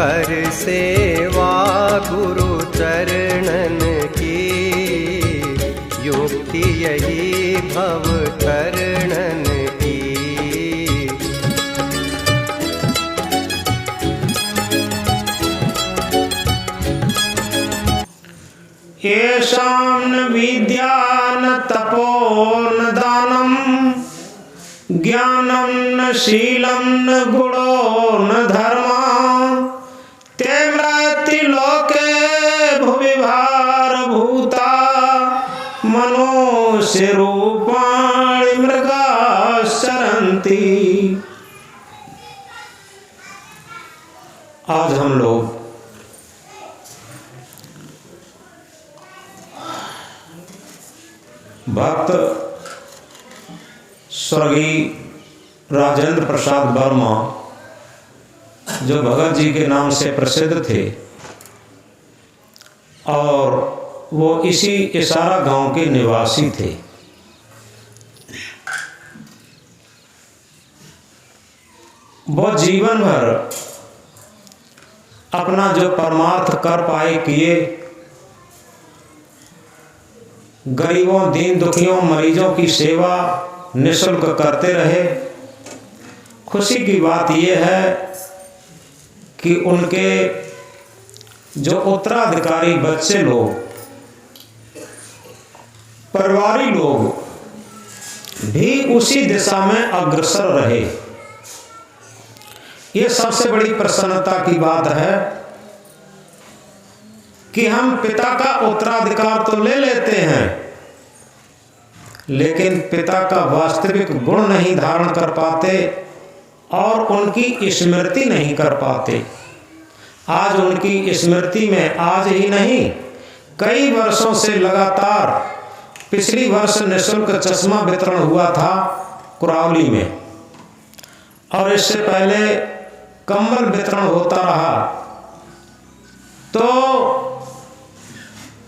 कर सेवा गुरु चरणन की, युक्ति यही भव तरणन की। येषां न विद्या न तपो न दानं, ज्ञानं न शीलं न गुणो न धर्मा, ते मृत्युलोके भुवि भारभूता, मनुष्य रूपाणि मृगाश्चरन्ति। आज हम लोग भक्त स्वर्गीय राजेंद्र प्रसाद वर्मा, जो भगत जी के नाम से प्रसिद्ध थे, और वो इसी इशारा गांव के निवासी थे। वो जीवन भर अपना जो परमार्थ कर पाए किए, गरीबों, दीन दुखियों, मरीजों की सेवा निःशुल्क करते रहे। खुशी की बात यह है कि उनके जो उत्तराधिकारी बच्चे लोग, परिवारी लोग भी उसी दिशा में अग्रसर रहे। ये सबसे बड़ी प्रसन्नता की बात है कि हम पिता का उत्तराधिकार तो ले लेते हैं, लेकिन पिता का वास्तविक गुण नहीं धारण कर पाते और उनकी स्मृति नहीं कर पाते। आज उनकी स्मृति में आज ही नहीं, कई वर्षों से लगातार, पिछली वर्ष निःशुल्क चश्मा वितरण हुआ था कुरावली में, और इससे पहले कंबल वितरण होता रहा। तो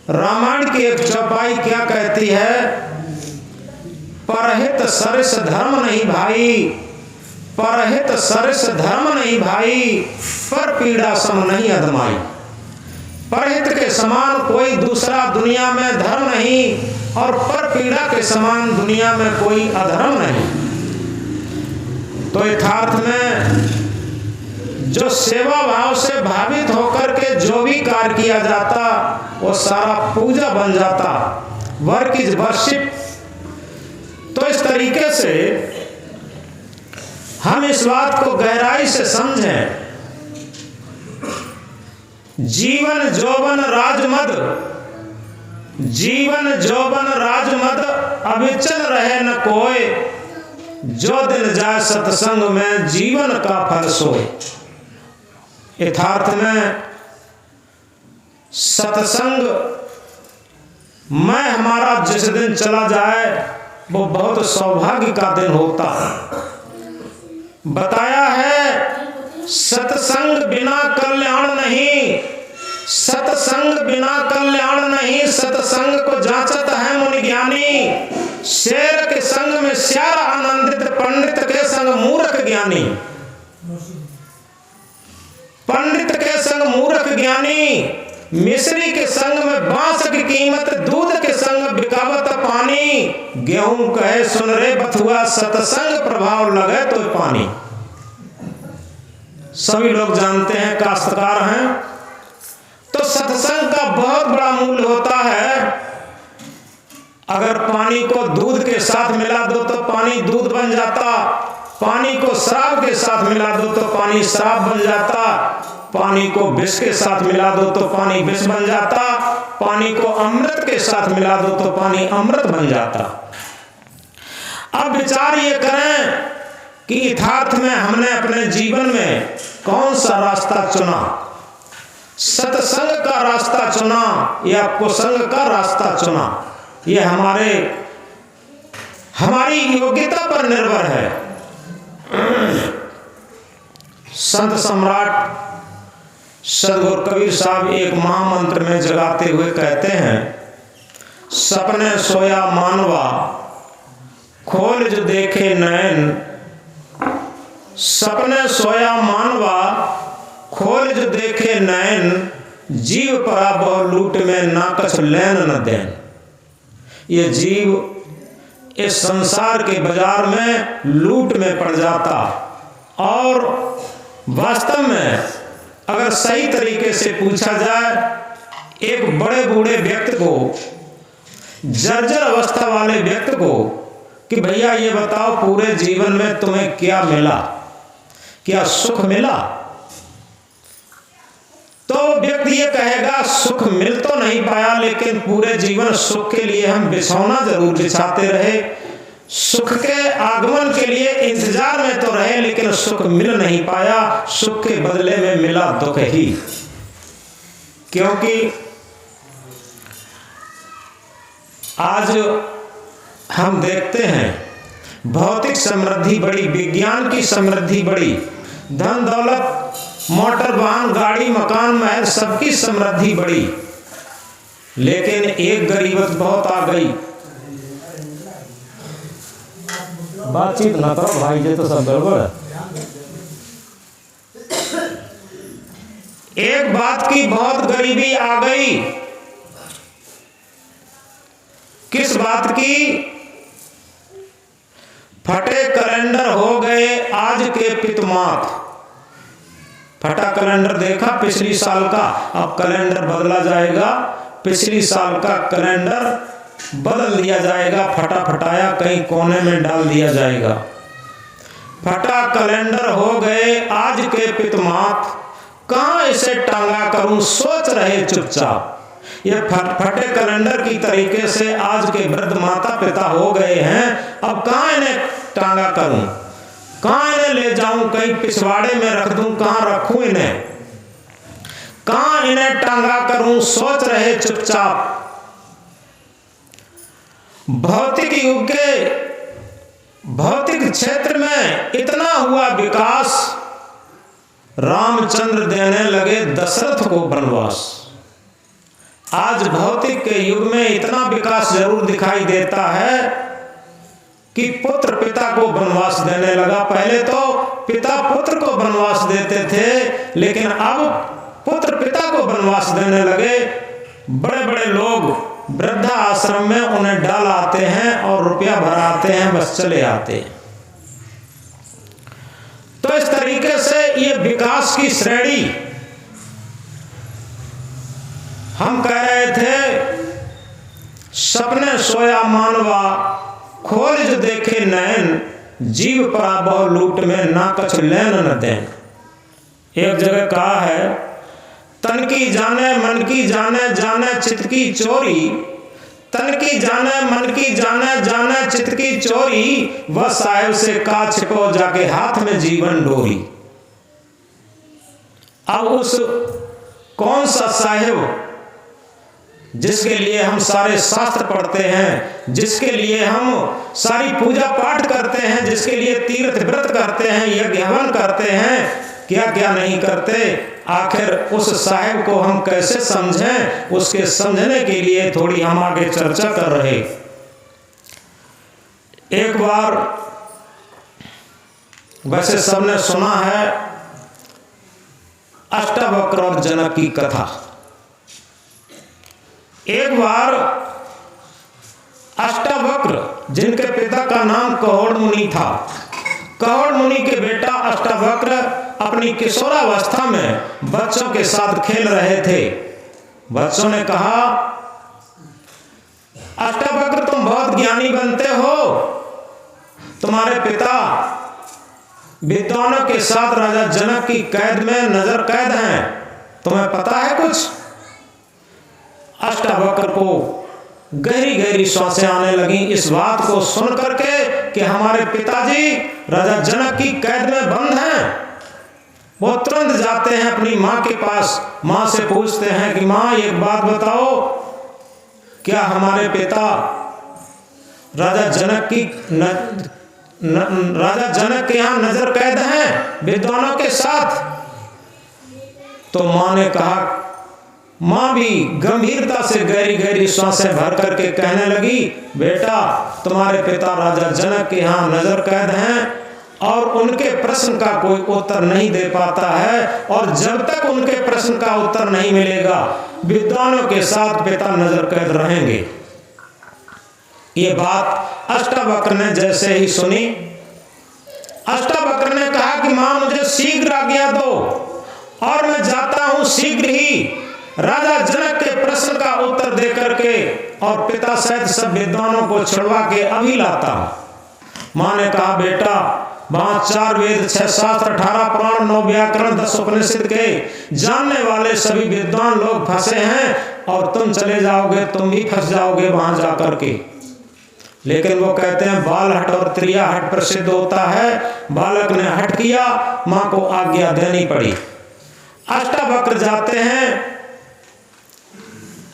रामायण की एक चौपाई क्या कहती है? परहित सरिस धर्म नहीं भाई, परहित सरिस धर्म नहीं भाई, पर पीड़ा सम नहीं अधमाई। परहित के समान कोई दूसरा दुनिया में धर्म नहीं, और पर पीड़ा के समान दुनिया में कोई अधर्म नहीं। तो यथार्थ में जो सेवा भाव से भावित होकर के जो भी कार्य किया जाता, वो सारा पूजा बन जाता, वर्क इज वर्शिप। तो इस तरीके से हम इस बात को गहराई से समझें। जीवन जौवन राजमद, जीवन जौवन राजमद, अविचल रहे न कोय, जो दिन जाए सत्संग में जीवन का फल सोए। यथार्थ में सत्संग में हमारा जिस दिन चला जाए, वो बहुत सौभाग्य का दिन होता है। बताया है सत्संग बिना कल्याण नहीं, सत्संग बिना कल्याण नहीं, सत्संग को जांचत है मुनि ज्ञानी। शेर के संग में श्यार आनंदित, पंडित के संग मूर्ख ज्ञानी। पंडित के संग मूर्ख ज्ञानी, मिश्री के संग में बांस की कीमत, दूध के संग बिकावत पानी। गेहूं कहे सुन रे बथुआ, सत्संग प्रभाव लगे तो पानी। सभी लोग जानते हैं, काश्तकार हैं, तो सत्संग का बहुत बड़ा मूल्य होता है। अगर पानी को दूध के साथ मिला दो तो पानी दूध बन जाता, पानी को शराब के साथ मिला दो तो पानी शराब बन जाता, पानी को विष के साथ मिला दो तो पानी विष बन जाता, पानी को अमृत के साथ मिला दो तो पानी अमृत बन जाता। अब विचार ये करें कि यथार्थ में हमने अपने जीवन में कौन सा रास्ता चुना? सत्संग का रास्ता चुना या कुसंग का रास्ता चुना? यह हमारी योग्यता पर निर्भर है। संत सम्राट सदगुरु कबीर साहब एक महामंत्र में जगाते हुए कहते हैं, सपने सोया मानवा खोल जो देखे नैन, सपने सोया मानवा खोल जो देखे नैन, जीव परा बहु लूट में ना कछ लेन न देन। ये जीव इस संसार के बाजार में लूट में पड़ जाता, और वास्तव में अगर सही तरीके से पूछा जाए, एक बड़े बूढ़े व्यक्ति को, जर्जर अवस्था वाले व्यक्ति को कि भैया ये बताओ पूरे जीवन में तुम्हें क्या मिला, क्या सुख मिला, तो व्यक्ति ये कहेगा सुख मिल तो नहीं पाया, लेकिन पूरे जीवन सुख के लिए हम बिछौना जरूर बिछाते रहे, सुख के आगमन के लिए इंतजार में तो रहे, लेकिन सुख मिल नहीं पाया। सुख के बदले में मिला दुख ही। क्योंकि आज हम देखते हैं भौतिक समृद्धि बड़ी, विज्ञान की समृद्धि बड़ी, धन दौलत, मोटर वाहन, गाड़ी, मकान, महल, सबकी समृद्धि बड़ी, लेकिन एक गरीबत बहुत आ गई। बातचीत ना करो भाई, ये तो सब गड़बड़ है। एक बात की बहुत गरीबी आ गई। किस बात की? फटे कैलेंडर हो गए आज के पितमात। फटा कैलेंडर देखा पिछली साल का, अब कैलेंडर बदला जाएगा, पिछली साल का कैलेंडर बदल दिया जाएगा, फटा फटाया कहीं कोने में डाल दिया जाएगा। फटा कैलेंडर हो गए आज के पितमात, कहां इसे टांगा करूं सोच रहे चुपचाप। ये फटे कैलेंडर की तरीके से आज के वृद्ध माता पिता हो गए हैं, अब कहां इन्हें टांगा करूं, कहां इन्हें ले जाऊं, कहीं पिछवाड़े में रख दूं, कहां रखूं इन्हें, कहां इन्हें टांगा करूं सोच रहे चुपचाप। भौतिक युग के भौतिक क्षेत्र में इतना हुआ विकास, रामचंद्र देने लगे दशरथ को वनवास। आज भौतिक के युग में इतना विकास जरूर दिखाई देता है कि पुत्र पिता को वनवास देने लगा। पहले तो पिता पुत्र को वनवास देते थे, लेकिन अब पुत्र पिता को वनवास देने लगे। बड़े बड़े लोग वृद्धा आश्रम में उन्हें डाल आते हैं और रुपया भराते हैं, बस चले आते हैं। तो इस तरीके से ये विकास की श्रेणी, हम कह रहे थे सपने सोया मानवा, खोल जो देखे नैन, जीव परा बहु लूट में ना कछ लेन न देन। एक जगह कहा है, तन की जाने मन की जाने, जाने चित्त की चोरी, तन की जाने मन की जाने, जाने चित्त की चोरी, वह साहिब से काछ को जाके हाथ में जीवन डोरी। अब उस कौन सा साहिब जिसके लिए हम सारे शास्त्र पढ़ते हैं, जिसके लिए हम सारी पूजा पाठ करते हैं, जिसके लिए तीर्थ व्रत करते हैं, यज्ञ हवन करते हैं, क्या क्या नहीं करते, आखिर उस साहिब को हम कैसे समझें? उसके समझने के लिए थोड़ी हम आगे चर्चा कर रहे। एक बार वैसे सबने सुना है अष्टावक्र और जनक की कथा। एक बार अष्टावक्र, जिनके पिता का नाम कहोड़ मुनि था, कहोड़ मुनि के बेटा अष्टावक्र अपनी किशोरावस्था में बच्चों के साथ खेल रहे थे। बच्चों ने कहा, अष्टावक्र तुम बहुत ज्ञानी बनते हो, तुम्हारे पिता विद्वानों के साथ राजा जनक की कैद में नजर कैद हैं, तुम्हें पता है कुछ? अष्टावक्र को गहरी गहरी सांसें आने लगी इस बात को सुन करके कि हमारे पिताजी राजा जनक की कैद में बंद हैं। वो तुरंत जाते हैं अपनी माँ के पास, माँ से पूछते हैं कि माँ एक बात बताओ, क्या हमारे पिता राजा जनक के यहाँ नजर कैद हैं विद्वानों के साथ? तो माँ ने कहा, माँ भी गंभीरता से गहरी गहरी सांसें भर करके कहने लगी, बेटा तुम्हारे पिता राजा जनक के यहाँ नजर कैद हैं और उनके प्रश्न का कोई उत्तर नहीं दे पाता है, और जब तक उनके प्रश्न का उत्तर नहीं मिलेगा विद्वानों के साथ पिता नजर कैद रहेंगे। ये बात अष्टावक्र ने जैसे ही सुनी, अष्टावक्र ने कहा कि मां मुझे शीघ्र आज्ञा दो और मैं जाता हूं शीघ्र ही राजा जनक के प्रश्न का उत्तर दे करके और पिता सहित सब विद्वानों को छुड़वा के अभी लाता हूं। मां ने कहा बेटा, वहां 4 वेद 6 शास्त्र 18 पुराण 9 व्याकरण 10 उपनिषद के जानने वाले सभी विद्वान लोग फंसे हैं और तुम चले जाओगे, तुम भी फंस जाओगे वहां जाकर के। लेकिन वो कहते हैं बाल हट और त्रिया हट प्रसिद्ध होता है। बालक ने हट किया, मां को आज्ञा देनी पड़ी। अष्टावक्र जाते हैं।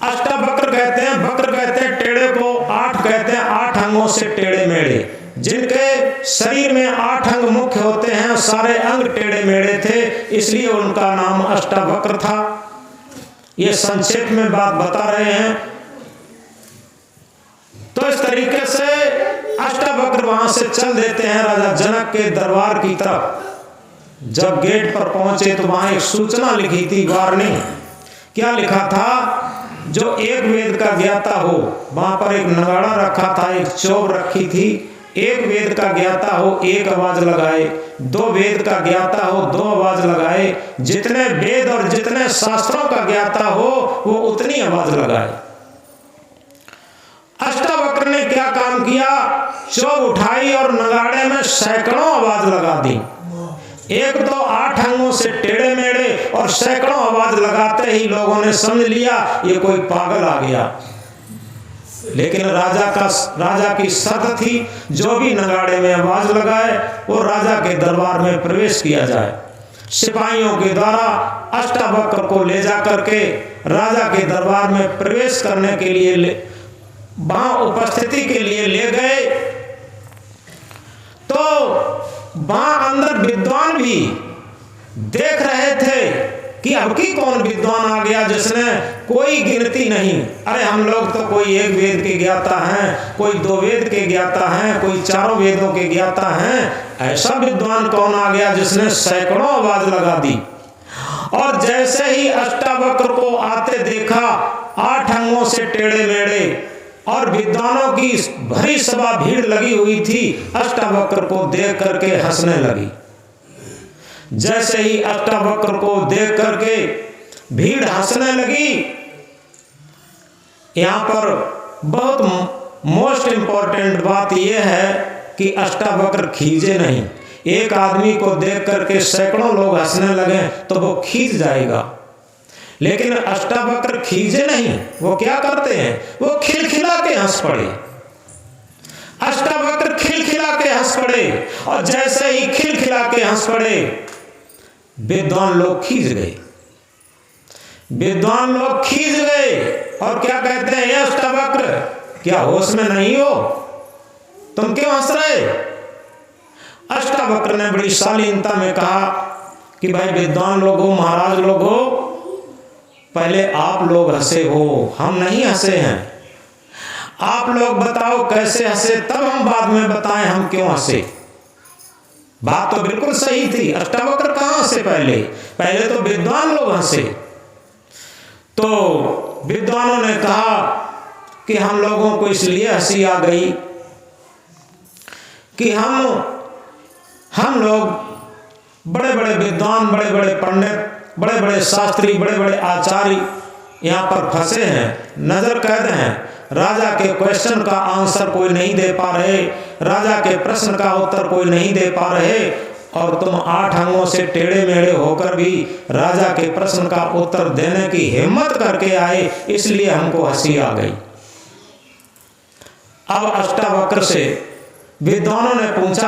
अष्टावक्र कहते हैं, वक्र कहते हैं टेढ़े को, 8 कहते हैं 8 अंगों से टेढ़े मेढ़े, जिनके शरीर में 8 अंग मुख्य होते हैं, सारे अंग टेढ़े मेढ़े थे, इसलिए उनका नाम अष्टावक्र था। ये संक्षेप में बात बता रहे हैं। तो इस तरीके से अष्टावक्र वहां से चल देते हैं राजा जनक के दरबार की तरफ। जब गेट पर पहुंचे तो वहां एक सूचना लिखी थी, वार्निंग। क्या लिखा था? जो एक वेद का ज्ञाता हो, वहां पर एक नगाड़ा रखा था, एक चोब रखी थी, एक वेद का ज्ञाता हो 1 आवाज लगाए, 2 वेद का ज्ञाता हो 2 आवाज लगाए, जितने वेद और जितने शास्त्रों का ज्ञाता हो वो उतनी आवाज लगाए। अष्टावक्र ने क्या काम किया? चोब उठाई और नगाड़े में सैकड़ों आवाज लगा दी। एक तो 8 अंगों से टेढ़े मेढ़े और सैकड़ों आवाज लगाते ही लोगों ने समझ लिया ये कोई पागल आ गया। लेकिन राजा की शर्त थी, जो भी नगाड़े में आवाज लगाए वो राजा के दरबार में प्रवेश किया जाए। सिपाहियों के द्वारा अष्टावक्र को ले जा करके राजा के दरबार में प्रवेश करने के लिए वहां उपस्थिति के लिए ले गए। तो वहां अंदर विद्वान भी देख रहे थे कि अब की कौन विद्वान आ गया जिसने कोई गिनती नहीं। अरे हम लोग तो कोई 1 वेद के ज्ञाता हैं, कोई 2 वेद के ज्ञाता हैं, कोई 4 वेदों के ज्ञाता हैं। ऐसा विद्वान कौन आ गया जिसने सैकड़ों आवाज लगा दी। और जैसे ही अष्टावक्र को आते देखा, 8 अंगों से टेढ़े मेढ़े और विद्वानों की भरी सभा भीड़ लगी हुई थी, अष्टावक्र को देख करके हंसने लगी। जैसे ही अष्टावक्र को देख करके भीड़ हंसने लगी। यहां पर बहुत मोस्ट इंपॉर्टेंट बात यह है कि अष्टावक्र खींचे नहीं। एक आदमी को देख करके सैकड़ों लोग हंसने लगे तो वो खींच जाएगा, लेकिन अष्टावक्र खींचे नहीं। वो क्या करते हैं? वो खिलखिला के हंस पड़े। अष्टावक्र खिलखिला के हंस पड़े, और जैसे ही खिलखिला के हंस पड़े विद्वान लोग खींच गए। विद्वान लोग खींच गए और क्या कहते हैं? ये अष्टावक्र, क्या होश में नहीं हो? तुम क्यों हंस रहे? अष्टावक्र ने बड़ी शालीनता में कहा कि भाई विद्वान लोग हो, महाराज लोग हो, पहले आप लोग हंसे हो, हम नहीं हंसे हैं। आप लोग बताओ कैसे हंसे, तब हम बाद में बताएं हम क्यों हंसे। बात तो बिल्कुल सही थी। अष्टावक्र कहां हंसे? पहले तो विद्वान लोग हंसे। तो विद्वानों ने कहा कि हम लोगों को इसलिए हंसी आ गई कि हम लोग बड़े बड़े विद्वान, बड़े बड़े पंडित, बड़े बड़े शास्त्री, बड़े बड़े आचार्य यहाँ पर फंसे हैं, नजर कैद हैं। राजा के क्वेश्चन का आंसर कोई नहीं दे पा रहे, राजा के प्रश्न का उत्तर कोई नहीं दे पा रहे, और तुम 8 अंगों से टेढ़े मेढ़े होकर भी राजा के प्रश्न का उत्तर देने की हिम्मत करके आए, इसलिए हमको हंसी आ गई। अब अष्टावक्र से विद्वानों ने पूछा,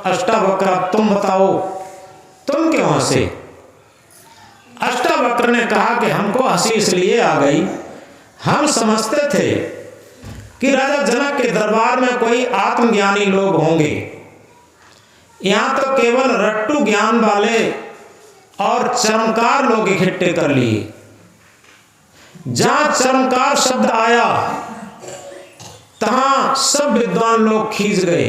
अष्टावक्र तुम बताओ तुम क्यों हंसे? अष्टावक्र ने कहा कि हमको हंसी इसलिए आ गई, हम समझते थे कि राजा जनक के दरबार में कोई आत्मज्ञानी लोग होंगे। यहां तो केवल रट्टू ज्ञान वाले और चमत्कार लोग इकट्ठे कर लिए। जहां चमत्कार शब्द आया तहां सब विद्वान लोग खींच गए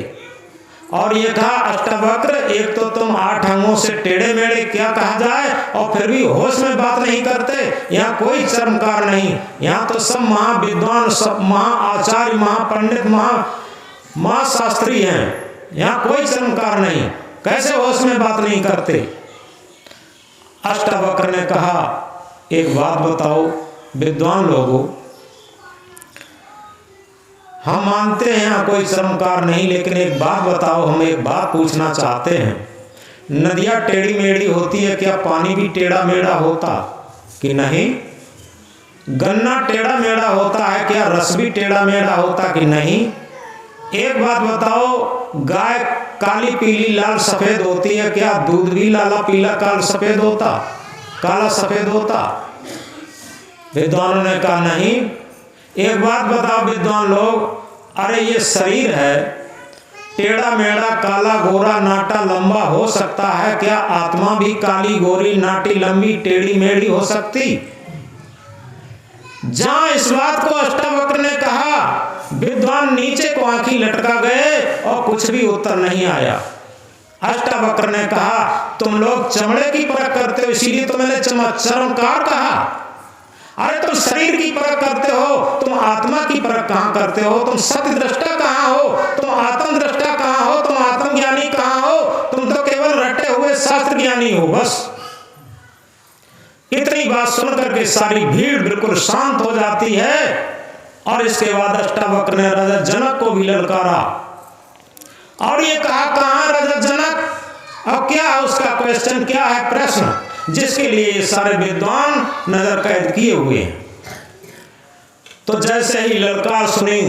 और ये कहा अष्टवक्र, एक तो तुम 8 अंगों से टेढ़े मेढ़े क्या कहा जाए, और फिर भी होश में बात नहीं करते। यहाँ कोई चर्मकार नहीं, यहाँ तो सब महाविद्वान, सब महाआचार्य, महापंडित, महाशास्त्री हैं। यहाँ कोई चर्मकार नहीं, कैसे होश में बात नहीं करते। अष्टवक्र ने कहा एक बात बताओ विद्वान लोगों, हम मानते हैं यहाँ कोई चर्मकार नहीं, लेकिन एक बात बताओ, हम एक बात पूछना चाहते हैं। नदियाँ टेढ़ी मेढ़ी होती है, क्या पानी भी टेढ़ा मेढ़ा होता कि नहीं? गन्ना टेढ़ा मेढ़ा होता है, क्या रस भी टेढ़ा मेढ़ा होता कि नहीं? एक बात बताओ, गाय काली पीली लाल सफेद होती है, क्या दूध भी लाला पीला काला सफेद होता, काला सफेद होता? विद्वानों ने कहा नहीं। एक बात बताओ विद्वान लोग, अरे ये शरीर है, टेढ़ा मेढ़ा काला गोरा नाटा लंबा हो सकता है, क्या आत्मा भी काली गोरी नाटी लंबी टेढ़ी मेढ़ी हो सकती? जहां इस बात को अष्टवक्र ने कहा, विद्वान नीचे को आंखी लटका गए और कुछ भी उत्तर नहीं आया। अष्टवक्र ने कहा तुम लोग चमड़े की परख करते हो, इसीलिए तो मैंने चर्मकार कहा। अरे तुम शरीर की परख करते हो, तुम आत्मा की परख कहां करते हो? तुम सत्य दृष्टा कहां हो? तुम आत्म दृष्टा कहां हो? तुम आत्मज्ञानी कहां हो? तुम तो केवल रटे हुए शास्त्र ज्ञानी हो बस। इतनी बात सुनकर के सारी भीड़ बिल्कुल शांत हो जाती है। और इसके बाद अष्टवक्र ने राजा जनक को भी ललकारा और ये कहा, कहां राजा जनक? अब क्या है उसका क्वेश्चन, क्या है प्रश्न जिसके लिए ये सारे विद्वान नजर कैद किए हुए हैं? तो जैसे ही ललकार सुनी,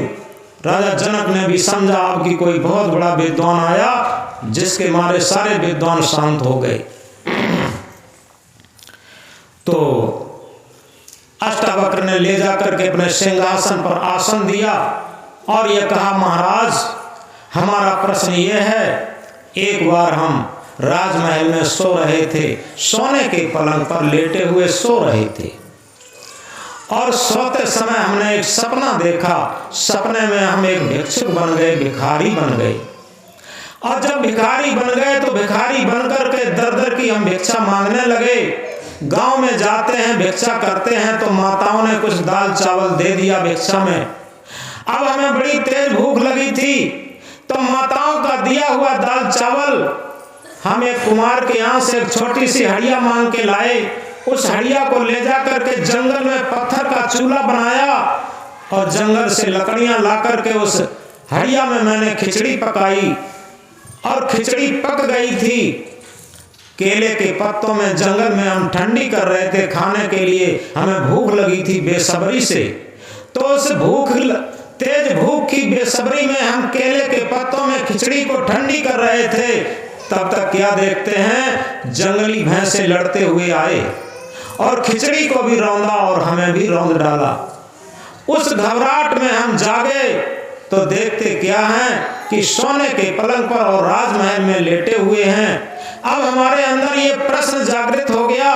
राजा जनक ने भी समझा अब कि कोई बहुत बड़ा विद्वान आया, जिसके मारे सारे विद्वान शांत हो गए। तो अष्टवक्र ने ले जाकर के अपने सिंहासन पर आसन दिया और यह कहा, महाराज हमारा प्रश्न यह है, एक बार हम राजमहल में सो रहे थे, सोने के पलंग पर लेटे हुए सो रहे थे और सोते समय हमने एक सपना देखा। सपने में हम एक भिक्षुक बन गए, भिखारी बन गए। और जब भिखारी बन गए तो भिखारी बनकर के दर दर की हम भिक्षा मांगने लगे। गांव में जाते हैं, भिक्षा करते हैं तो माताओं ने कुछ दाल चावल दे दिया भिक्षा में। अब हमें बड़ी तेज भूख लगी थी, तो माताओं का दिया हुआ दाल चावल हम एक कुमार के यहाँ से एक छोटी सी हड़िया मांग के लाए। उस हड़िया को ले जा करके जंगल में पत्थर का चूल्हा बनाया और जंगल से लकड़ियां ला करके उस हड़िया में मैंने खिचड़ी पकाई और खिचड़ी पक गई थी। केले के पत्तों में जंगल में हम ठंडी कर रहे थे खाने के लिए, हमें भूख लगी थी बेसब्री से। तो उस तेज भूख की बेसब्री में हम केले के पत्तों में खिचड़ी को ठंडी कर रहे थे। तब तक क्या देखते हैं, जंगली भैंसे लड़ते हुए आए और खिचड़ी को भी रौंदा और हमें भी रौंद डाला। उस घबराहट में हम जागे तो देखते क्या हैं कि सोने के पलंग पर और राजमहल में लेटे हुए हैं। अब हमारे अंदर ये प्रश्न जागृत हो गया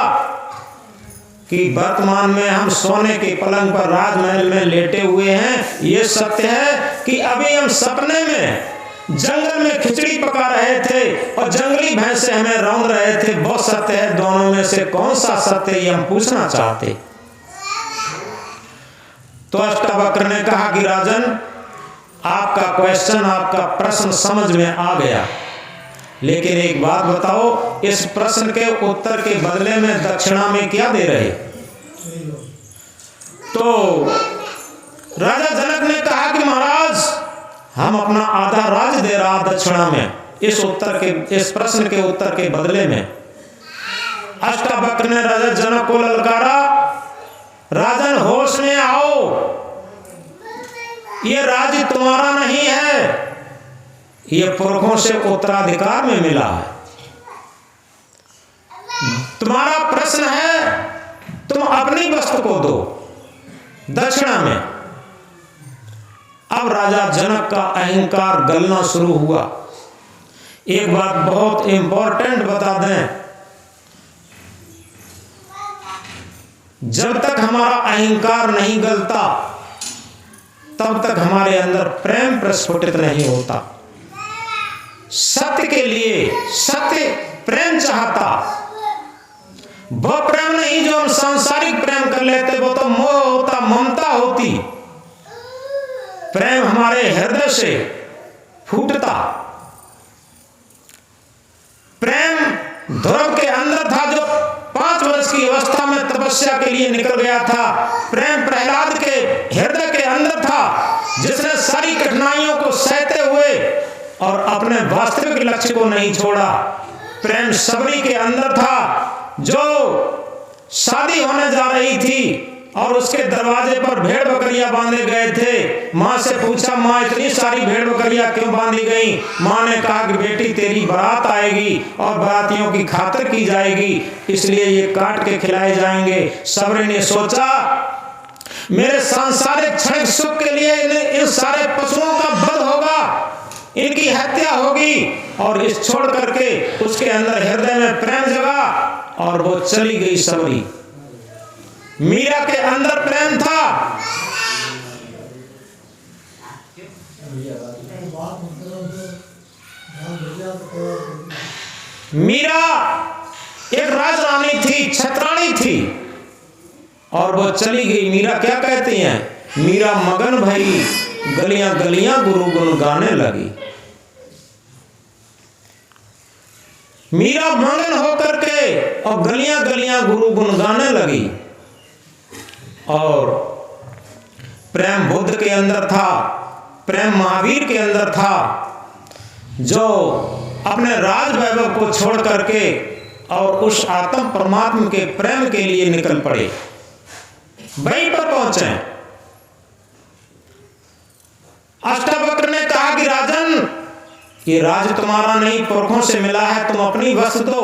कि वर्तमान में हम सोने के पलंग पर राजमहल में लेटे हुए हैं, ये सत्य है कि अभी हम सपने में जंगल में खिचड़ी पका रहे थे और जंगली भैंसे हमें रौंद रहे थे, बहुत सत्य है। दोनों में से कौन सा सत्य है, ये हम पूछना चाहते। तो अष्टवक्र ने कहा कि राजन, आपका क्वेश्चन, आपका प्रश्न समझ में आ गया, लेकिन एक बात बताओ, इस प्रश्न के उत्तर के बदले में दक्षिणा में क्या दे रहे? तो राजा जनक ने कहा कि महाराज, हम अपना आधा राज दे रहा दक्षिणा में, इस प्रश्न के उत्तर के बदले में। अष्टवक्र ने राजा जनक को ललकारा, राजन होश में आओ, ये राज्य तुम्हारा नहीं है, ये पुरखों से उत्तराधिकार में मिला है। तुम्हारा प्रश्न है, तुम अपनी वस्तु को दो दक्षिणा में। अब राजा जनक का अहंकार गलना शुरू हुआ। एक बात बहुत इंपॉर्टेंट बता दें, जब तक हमारा अहंकार नहीं गलता तब तक हमारे अंदर प्रेम प्रस्फुटित नहीं होता। सत्य के लिए, सत्य प्रेम चाहता। वो प्रेम नहीं जो हम सांसारिक प्रेम कर लेते, वो तो मोह होता, ममता होती। प्रेम हमारे हृदय से फूटता। प्रेम ध्रुव के अंदर था जो 5 वर्ष की अवस्था में तपस्या के लिए निकल गया था। प्रेम प्रहलाद के हृदय के अंदर था, जिसने सारी कठिनाइयों को सहते हुए और अपने वास्तविक लक्ष्य को नहीं छोड़ा। प्रेम सबरी के अंदर था, जो शादी होने जा रही थी और उसके दरवाजे पर भेड़ बकरियां बांधे गए थे। माँ से पूछा, माँ इतनी सारी भेड़ बकरियां क्यों बांधी गई? माँ ने कहा कि बेटी तेरी बारात आएगी और बारातियों की खातिर की जाएगी, इसलिए ये काट के खिलाए जाएंगे। सबरी ने सोचा मेरे सांसारिक क्षणिक सुख के लिए इन सारे पशुओं का वध होगा, इनकी हत्या होगी, और इस छोड़ करके उसके अंदर हृदय में प्रेम जगा और वो चली गई सबरी। मीरा के अंदर प्रेम था। मीरा एक राजरानी थी, छत्राणी थी, और वो चली गई। मीरा क्या कहती हैं? मीरा मगन भई गलियां गलियां गुरु गुण गाने लगी। मीरा मगन होकर के और गलियां गलियां गुरु गुण गाने लगी। और प्रेम बुद्ध के अंदर था, प्रेम महावीर के अंदर था, जो अपने राज वैभव को छोड़ करके और उस आत्म परमात्मा के प्रेम के लिए निकल पड़े, वहीं पर पहुंचे। अष्टावक्र ने कहा कि राजन, ये राज तुम्हारा नहीं, पुरखों से मिला है, तुम अपनी वस्तु दो।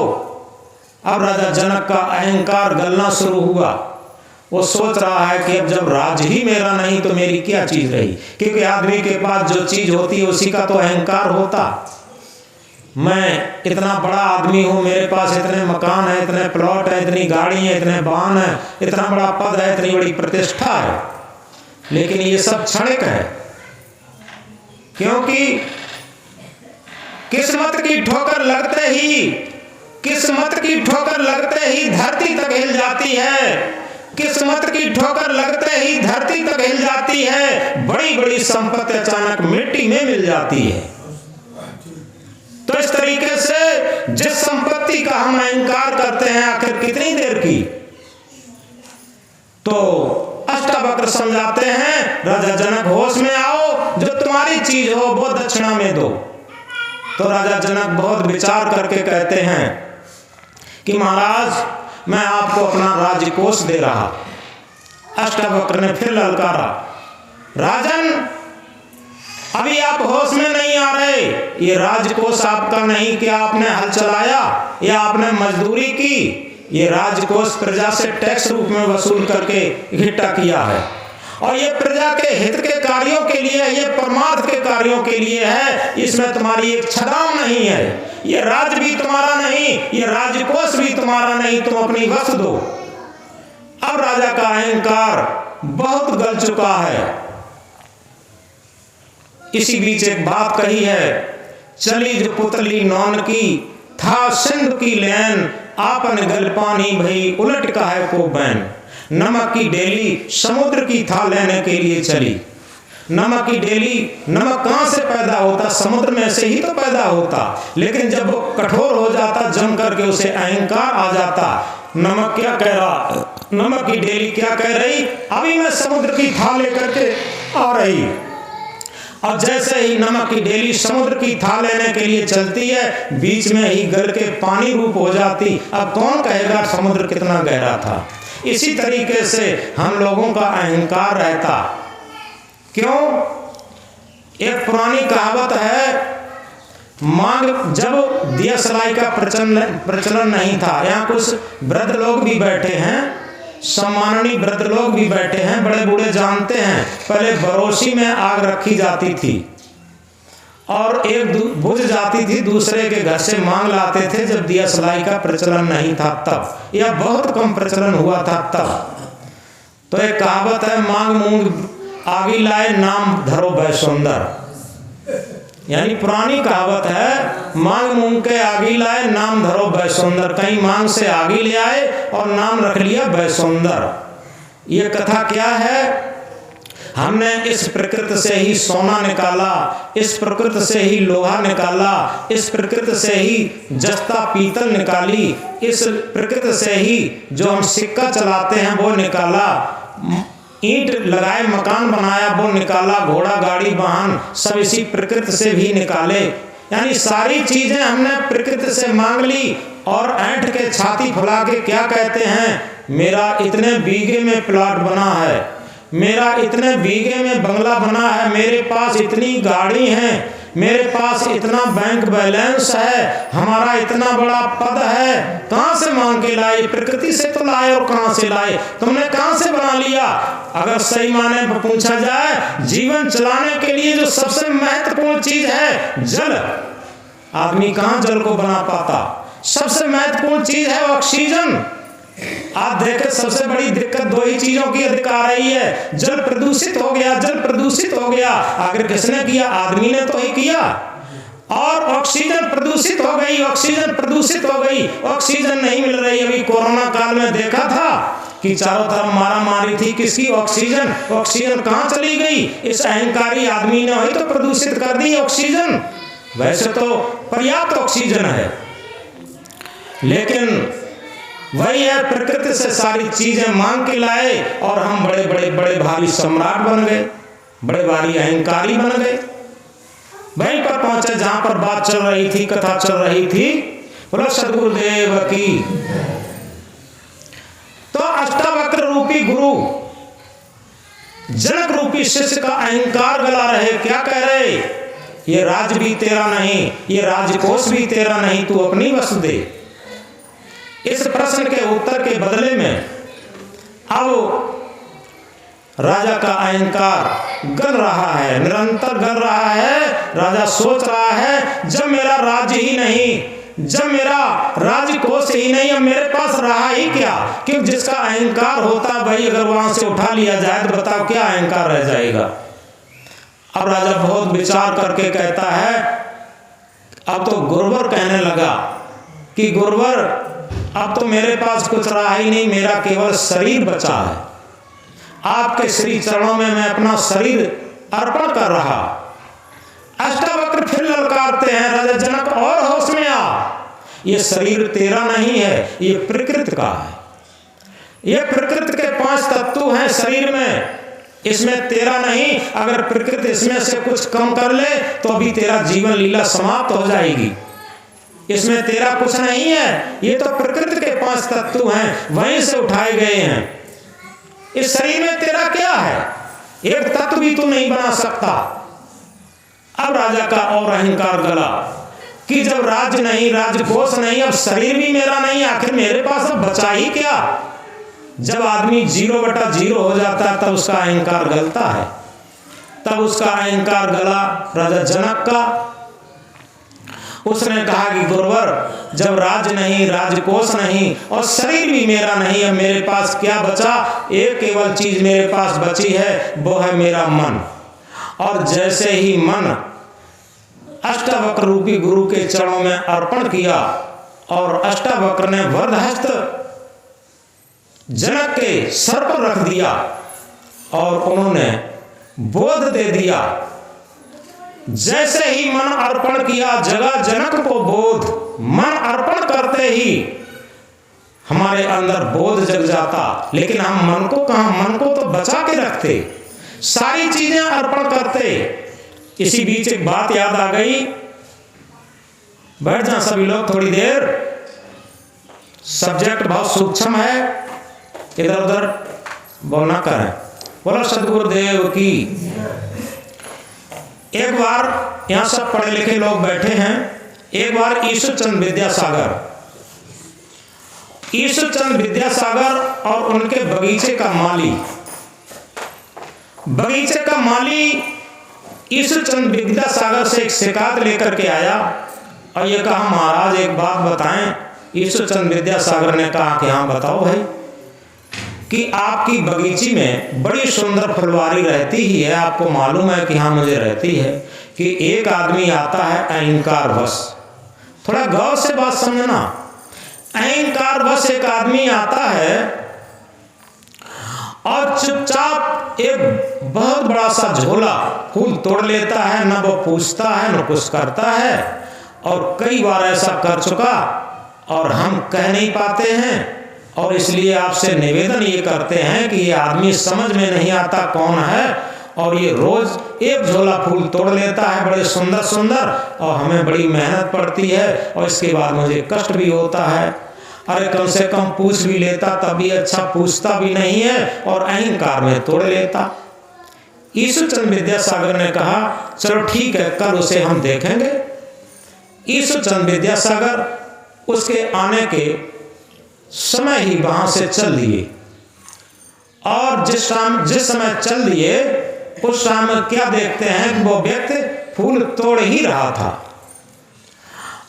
अब राजा जनक का अहंकार गलना शुरू हुआ। वो सोच रहा है कि अब जब राज ही मेरा नहीं तो मेरी क्या चीज रही, क्योंकि आदमी के पास जो चीज होती है उसी का तो अहंकार होता। मैं इतना बड़ा आदमी हूं, मेरे पास इतने मकान है, इतने प्लॉट है, इतनी गाड़ी है, इतने वाहन है, इतना बड़ा पद है, इतनी बड़ी प्रतिष्ठा है, लेकिन ये सब क्षणिक है। क्योंकि किस्मत की ठोकर लगते ही, किस्मत की ठोकर लगते ही धरती तक हिल जाती है। किस्मत की ठोकर लगते ही धरती तक हिल जाती है। बड़ी बड़ी संपत्ति अचानक मिट्टी में मिल जाती है। तो इस तरीके से जिस संपत्ति का हम अहंकार करते हैं, आखिर कितनी देर की? तो अष्टावक्र समझाते हैं, राजा जनक होश में आओ, जो तुम्हारी चीज हो वो दक्षिणा में दो। तो राजा जनक बहुत विचार करके कहते हैं कि महाराज, मैं आपको अपना राजकोष दे रहा। अष्टावक्र ने फिर ललकारा, राजन, अभी आप होश में नहीं आ रहे। ये राजकोष आपका नहीं, क्या आपने हल चलाया या आपने मजदूरी की? ये राजकोष प्रजा से टैक्स रूप में वसूल करके इकट्ठा किया है, और ये प्रजा के हित के कार्यों के लिए, ये परमार्थ के कार्यों के लिए है। इसमें तुम्हारी एक छदाम नहीं है। ये राज भी तुम्हारा नहीं, ये राजकोष भी तुम्हारा नहीं, तुम अपनी वस्तु दो। अब राजा का अहंकार बहुत गल चुका है। इसी बीच एक बात कही है, चली जो पुतली नौन की, था सिंधु की लैन, आपन गल पानी भई उलट का है को बैन। नमक की डेली समुद्र की था लेने के लिए चली। नमक की डेली, नमक कहां से पैदा होता? समुद्र में से ही तो पैदा होता, लेकिन जब वो कठोर हो जाता, जम करके उसे अहंकार आ जाता। नमक क्या कह रहा? नमक की डेली क्या कह रही? अभी मैं समुद्र की थाल लेकर के आ रही। और जैसे ही नमक की डेली समुद्र की थाल लेने के लिए चलती है, बीच में ही गल के पानी रूप हो जाती। अब कौन कहेगा समुद्र कितना गहरा था? इसी तरीके से हम लोगों का अहंकार रहता। क्यों? एक पुरानी कहावत है, मांग जब दिया सलाई का प्रचलन नहीं था, यहाँ कुछ वृद्ध लोग भी बैठे हैं, सम्माननीय वृद्ध लोग भी बैठे हैं, बड़े बूढ़े जानते हैं। पहले बरोसी में आग रखी जाती थी और एक बुझ जाती थी, दूसरे के घर से मांग लाते थे। जब दिया सलाई का प्रचलन नहीं था तब, या बहुत कम प्रचलन हुआ था तब। तो एक कहावत है, मांग मूंग आगी लाए, नाम धरो भय सुंदर। यानी पुरानी कहावत है, मांग मूंग के आगी लाए नाम धरो बैसुंदर। कहीं मांग से आगी ले आए और नाम रख लिया बैसुंदर। ये कथा क्या है? हमने इस प्रकृति से ही सोना निकाला, इस प्रकृति से ही लोहा निकाला, इस प्रकृति से ही जस्ता पीतल निकाली, इस प्रकृति से ही जो हम सिक्का चलाते हैं वो निकाला, ईंट लगाए मकान बनाया वो निकाला, घोड़ा गाड़ी वाहन सब इसी प्रकृति से भी निकाले। यानी सारी चीजें हमने प्रकृति से मांग ली और ऐंठ के छाती फुला के क्या कहते हैं, मेरा इतने बीघे में प्लॉट बना है, मेरा इतने बीघे में बंगला बना है, मेरे पास इतनी गाड़ी है, मेरे पास इतना बैंक बैलेंस है, हमारा इतना बड़ा पद है। कहां से मांग के लाए? प्रकृति से तो लाए। और कहां से लाए? तुमने कहां से बना लिया? अगर सही माने में पूछा जाए, जीवन चलाने के लिए जो सबसे महत्वपूर्ण चीज है जल, आदमी कहां जल को बना पाता? सबसे महत्वपूर्ण चीज है ऑक्सीजन। आप देखें सबसे बड़ी दिक्कत दो ही चीजों की अधिक आ रही है, जल प्रदूषित हो गया, जल प्रदूषित हो गया। आखिर किसने किया? आदमी ने तो ही किया। और ऑक्सीजन प्रदूषित हो गई, ऑक्सीजन प्रदूषित हो गई, ऑक्सीजन नहीं मिल रही। अभी कोरोना काल में देखा था कि चारों तरफ मारा मारी थी, किसकी? ऑक्सीजन। ऑक्सीजन कहां चली गई? इस अहंकारी आदमी ने ही तो प्रदूषित कर दी ऑक्सीजन। वैसे तो पर्याप्त ऑक्सीजन है, लेकिन वही है, प्रकृति से सारी चीजें मांग के लाए और हम बड़े भारी सम्राट बन गए, बड़े भारी अहंकारी बन गए। वहीं पर पहुंचे जहां पर बात चल रही थी, कथा चल रही थी। बोलो सदगुरुदेव की। तो अष्टावक्र रूपी गुरु जनक रूपी शिष्य का अहंकार गला रहे। क्या कह रहे? ये राज भी तेरा नहीं, ये राजकोष भी तेरा नहीं, तू अपनी वस्तु दे। इस प्रश्न के उत्तर के बदले में अब राजा का अहंकार गल रहा है, निरंतर गल रहा है। राजा सोच रहा है, जब मेरा राज्य ही नहीं, जब मेरा राजकोष ही नहीं, अब मेरे पास रहा ही क्या? क्योंकि जिसका अहंकार होता भाई, अगर वहां से उठा लिया जाए तो बताओ क्या अहंकार रह जाएगा। अब राजा बहुत विचार करके कहता है, अब तो गुरुवर कहने लगा कि गुरुवर अब तो मेरे पास कुछ रहा ही नहीं, मेरा केवल शरीर बचा है। आपके श्री चरणों में मैं अपना शरीर अर्पण कर रहा। अष्टावक्र फिर ललकारते हैं, राजा जनक और होश में आ, ये शरीर तेरा नहीं है, ये प्रकृति का है। ये प्रकृति के 5 तत्व हैं शरीर में, इसमें तेरा नहीं। अगर प्रकृति इसमें से कुछ कम कर ले तो अभी तेरा जीवन लीला समाप्त हो जाएगी। इसमें तेरा कुछ नहीं है, ये तो प्रकृति के 5 तत्व हैं, वहीं से उठाए गए हैं। इस शरीर में तेरा क्या है? एक तत्व भी तू नहीं बना सकता। अब राजा का और अहंकार गला कि जब राज नहीं, राजकोष नहीं, अब शरीर भी मेरा नहीं, आखिर मेरे पास अब बचा ही क्या? जब आदमी 0/0 हो जाता है तब उसका अहंकार गलता है। तब उसका अहंकार गला राजा जनक का। उसने कहा कि गुरुवर, जब राज नहीं, राजकोष नहीं और शरीर भी मेरा नहीं, अब मेरे पास क्या बचा? एक केवल चीज मेरे पास बची है, वो है मेरा मन। और जैसे ही मन अष्टावक्र रूपी गुरु के चरणों में अर्पण किया और अष्टावक्र ने वरदहस्त जनक के सर पर रख दिया और उन्होंने बोध दे दिया। जैसे ही मन अर्पण किया, जगा जनक को बोध। मन अर्पण करते ही हमारे अंदर बोध जग जाता, लेकिन हम मन को कहां, मन को तो बचा के रखते, सारी चीजें अर्पण करते। इसी बीच एक बात याद आ गई, बैठ जा सभी लोग थोड़ी देर, सब्जेक्ट बहुत सूक्ष्म है, इधर उधर बोलना करें। बोलो सदगुरुदेव की। एक बार यहां सब पढ़े लिखे लोग बैठे हैं। एक बार ईश्वरचंद विद्यासागर और उनके बगीचे का माली ईश्वरचंद विद्यासागर से एक शिकायत लेकर के आया और ये कहा, महाराज एक बात बताएं। ईश्वरचंद विद्यासागर ने कहा कि हाँ बताओ भाई, कि आपकी बगीची में बड़ी सुंदर फुलवारी रहती ही है, आपको मालूम है कि हाँ मुझे रहती है, कि एक आदमी आता है अहंकार वश, थोड़ा गौर से बात समझना, अहंकार वश एक आदमी आता है और चुपचाप एक बहुत बड़ा सा झोला फूल तोड़ लेता है, न वो पूछता है न कुछ करता है। और कई बार ऐसा कर चुका और हम कह नहीं पाते हैं, और इसलिए आपसे निवेदन ये करते हैं कि ये आदमी समझ में नहीं आता कौन है, और ये रोज एक झोला फूल तोड़ लेता है बड़े सुंदर सुंदर, और हमें बड़ी मेहनत पड़ती है और इसके बाद मुझे कष्ट भी होता है। अरे कम से कम पूछ भी लेता तब भी अच्छा, पूछता भी नहीं है और अहंकार में तोड़ लेता। ईश्वरचंद विद्यासागर ने कहा चलो ठीक है, कल उसे हम देखेंगे। ईश्वरचंद विद्यासागर उसके आने के समय ही वहां से चल दिए, और जिस समय चल दिए उस समय क्या देखते हैं कि वो व्यक्ति फूल तोड़ ही रहा था,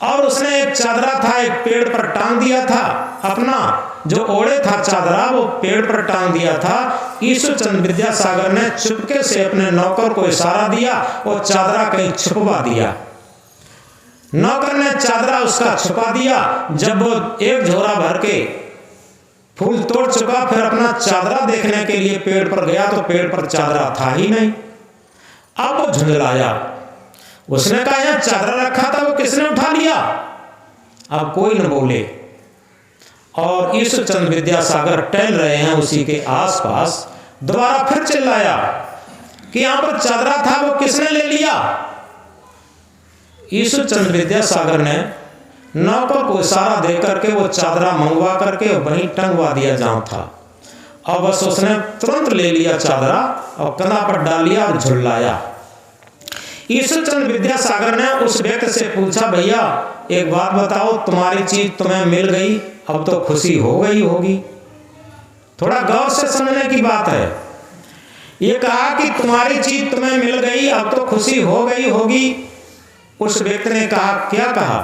और उसने एक चादरा था एक पेड़ पर टांग दिया था, अपना जो ओढ़े था चादरा वो पेड़ पर टांग दिया था। ईश्वरचंद विद्यासागर ने चुपके से अपने नौकर को इशारा दिया और चादरा कहीं छुपवा दिया। नौकर ने चादरा उसका छुपा दिया। जब वो एक झोरा भर के फूल तोड़ चुका, फिर अपना चादरा देखने के लिए पेड़ पर गया तो पेड़ पर चादरा था ही नहीं। अब वो झुंझलाया, उसने कहा यहां चादरा रखा था, वो किसने उठा लिया? अब कोई न बोले, और ईश्वरचंद विद्यासागर टहल रहे हैं उसी के आसपास। दोबारा फिर चिल्लाया कि यहां पर चादरा था, वो किसने ले लिया? ईश्वरचंद विद्यासागर ने नौकर को इशारा दे करके वो चादरा मंगवा करके वहीं टंगवा दिया जहां था, और बस उसने तुरंत ले लिया चादरा और कंधा पर डाल लिया और झुल्लाया। ईश्वरचंद विद्यासागर ने उस व्यक्ति से पूछा भैया एक बात बताओ, तुम्हारी चीज तुम्हें मिल गई, अब तो खुशी हो गई होगी। थोड़ा गौर से समझने की बात है। ये कहा कि तुम्हारी चीज तुम्हें मिल गई, अब तो खुशी हो गई होगी। उस व्यक्ति ने कहा क्या कहा?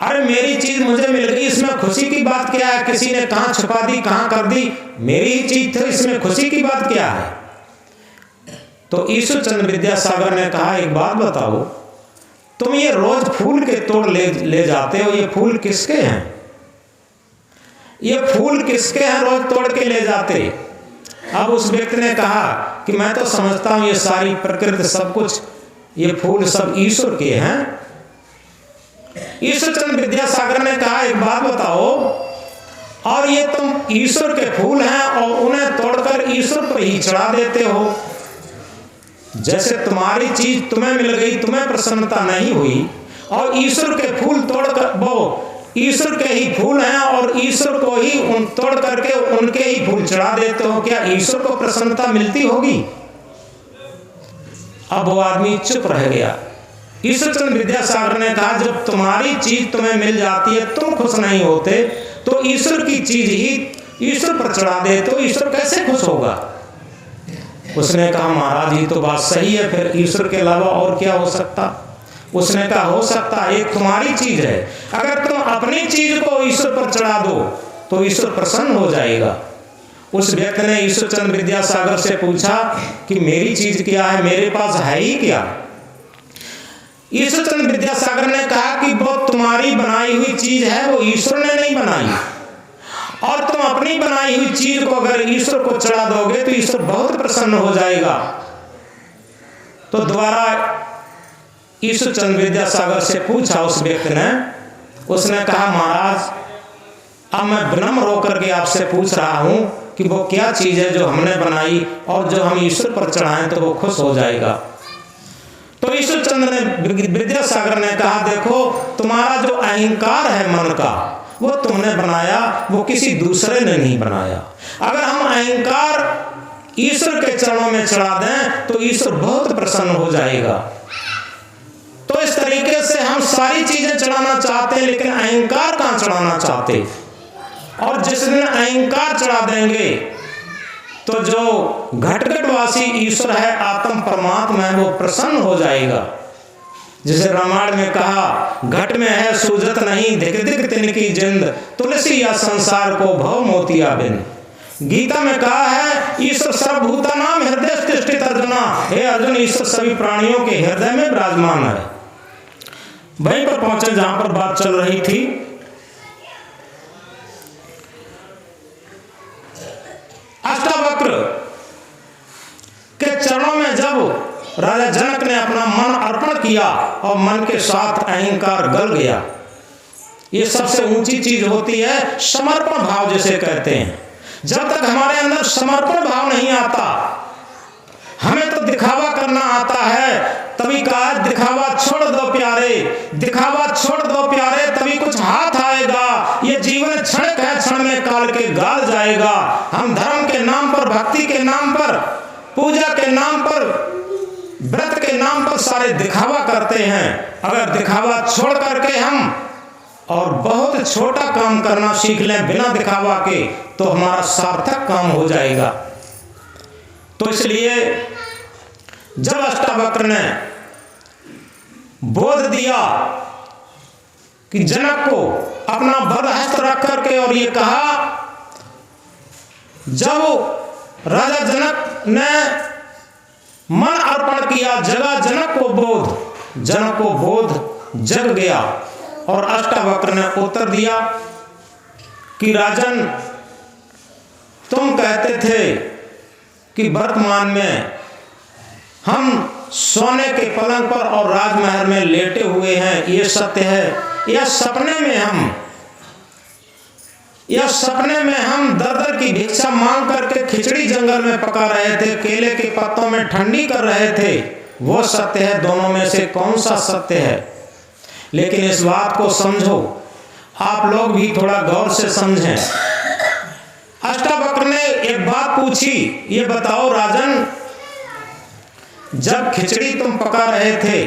अरे मेरी चीज मुझे मिल गई, इसमें खुशी की बात क्या है? किसी ने कहां छुपा दी, कहां कर दी, मेरी ही चीज थी, इसमें खुशी की बात क्या है? तो ईश्वरचंद विद्यासागर ने कहा एक बात बताओ, तुम ये रोज फूल के तोड़ ले जाते हो, ये फूल किसके हैं? ये फूल किसके हैं रोज तोड़ के ले जाते? अब उस व्यक्ति ने कहा कि मैं तो समझता हूं ये सारी प्रकृति सब कुछ, ये फूल सब ईश्वर के हैं। ईश्वरचंद विद्यासागर ने कहा एक बात बताओ, और ये तुम ईश्वर के फूल हैं और उन्हें तोड़कर ईश्वर पर ही चढ़ा देते हो। जैसे तुम्हारी चीज तुम्हें मिल गई, तुम्हें प्रसन्नता नहीं हुई, और ईश्वर के फूल तोड़कर, वो ईश्वर के ही फूल हैं और ईश्वर को ही तोड़ करके उनके ही फूल चढ़ा देते हो, क्या ईश्वर को प्रसन्नता मिलती होगी? अब वो आदमी चुप रह गया। ईश्वरचंद विद्यासागर ने कहा जब तुम्हारी चीज तुम्हें मिल जाती है, तुम खुश नहीं होते, तो ईश्वर की चीज ही ईश्वर पर चढ़ा दे तो ईश्वर कैसे खुश होगा? उसने कहा महाराज ये तो बात सही है, फिर ईश्वर के अलावा और क्या हो सकता? उसने कहा हो सकता, एक तुम्हारी चीज है, अगर तुम अपनी चीज को ईश्वर पर चढ़ा दो तो ईश्वर प्रसन्न हो जाएगा। उस व्यक्ति ने ईश्वरचंद विद्यासागर से पूछा कि मेरी चीज क्या है, मेरे पास है ही क्या? ईश्वरचंद विद्यासागर ने कहा कि वो तुम्हारी बनाई हुई चीज है, वो ईश्वर ने नहीं बनाई, और तुम अपनी बनाई हुई चीज को अगर ईश्वर को चढ़ा दोगे तो ईश्वर बहुत प्रसन्न हो जाएगा। तो दोबारा ईश्वरचंद विद्यासागर से पूछा उस व्यक्ति ने, उसने कहा महाराज अब मैं विनम्र होकर के आपसे पूछ रहा हूं कि वो क्या चीज है जो हमने बनाई और जो हम ईश्वर पर चढ़ाएं तो वो खुश हो जाएगा। तो ईश्वरचंद ने विद्यासागर ने कहा देखो तुम्हारा जो अहंकार है मन का, वो तुमने बनाया, वो किसी दूसरे ने नहीं बनाया। अगर हम अहंकार ईश्वर के चरणों में चढ़ा दें तो ईश्वर बहुत प्रसन्न हो जाएगा। तो इस तरीके से हम सारी चीजें चढ़ाना चाहते हैं लेकिन अहंकार कहां चढ़ाना चाहते, और जिस दिन अहंकार चढ़ा देंगे तो जो घटघटवासी ईश्वर है, आत्म परमात्मा है, वो प्रसन्न हो जाएगा। जैसे रामायण में कहा घट में है सूजत नहीं, धिक धिक तिनकी जिंद, तुलसी या संसार को भव मोतिया बिन। गीता में कहा है ईश्वर सर्वभूतानां हृदय तिष्ठित अर्जुना, हे अर्जुन ईश्वर सभी प्राणियों के हृदय में विराजमान है। वहीं पर पहुंचे जहां पर बात चल रही थी। अष्टावक्र के चरणों में जब राजा जनक ने अपना मन अर्पण किया और मन के साथ अहंकार गल गया। ये सबसे ऊंची चीज होती है समर्पण भाव जिसे कहते हैं। जब तक हमारे अंदर समर्पण भाव नहीं आता, हमें तो दिखावा करना आता है। तभी कहा दिखावा छोड़ दो प्यारे, दिखावा छोड़ दो प्यारे, तभी कुछ हाथ आएगा। ये जीवन क्षणिक है, क्षण में काल के गाल जाएगा। हम धर्म के नाम पर, भक्ति के नाम पर, पूजा के नाम पर, व्रत के नाम पर सारे दिखावा करते हैं। अगर दिखावा छोड़ करके हम और बहुत छोटा काम करना सीख लें बिना दिखावा के, तो हमारा सार्थक काम हो जाएगा। तो इसलिए जब अष्टावक्र ने बोध दिया कि जनक को अपना बरहस्त रख करके, और ये कहा, जब राजा जनक ने मन अर्पण किया, जगा जनक को बोध, जनक को बोध जग गया। और अष्टावक्र ने उत्तर दिया कि राजन, तुम कहते थे कि वर्तमान में हम सोने के पलंग पर और राजमहल में लेटे हुए हैं, ये सत्य है। यह सपने में हम दर की भिक्षा मांग करके खिचड़ी जंगल में पका रहे थे, केले के पत्तों में ठंडी कर रहे थे, वो सत्य है। दोनों में से कौन सा सत्य है? लेकिन इस बात को समझो, आप लोग भी थोड़ा गौर से समझें। अष्टावक्र ने एक बात पूछी, ये बताओ राजन, जब खिचड़ी तुम पका रहे थे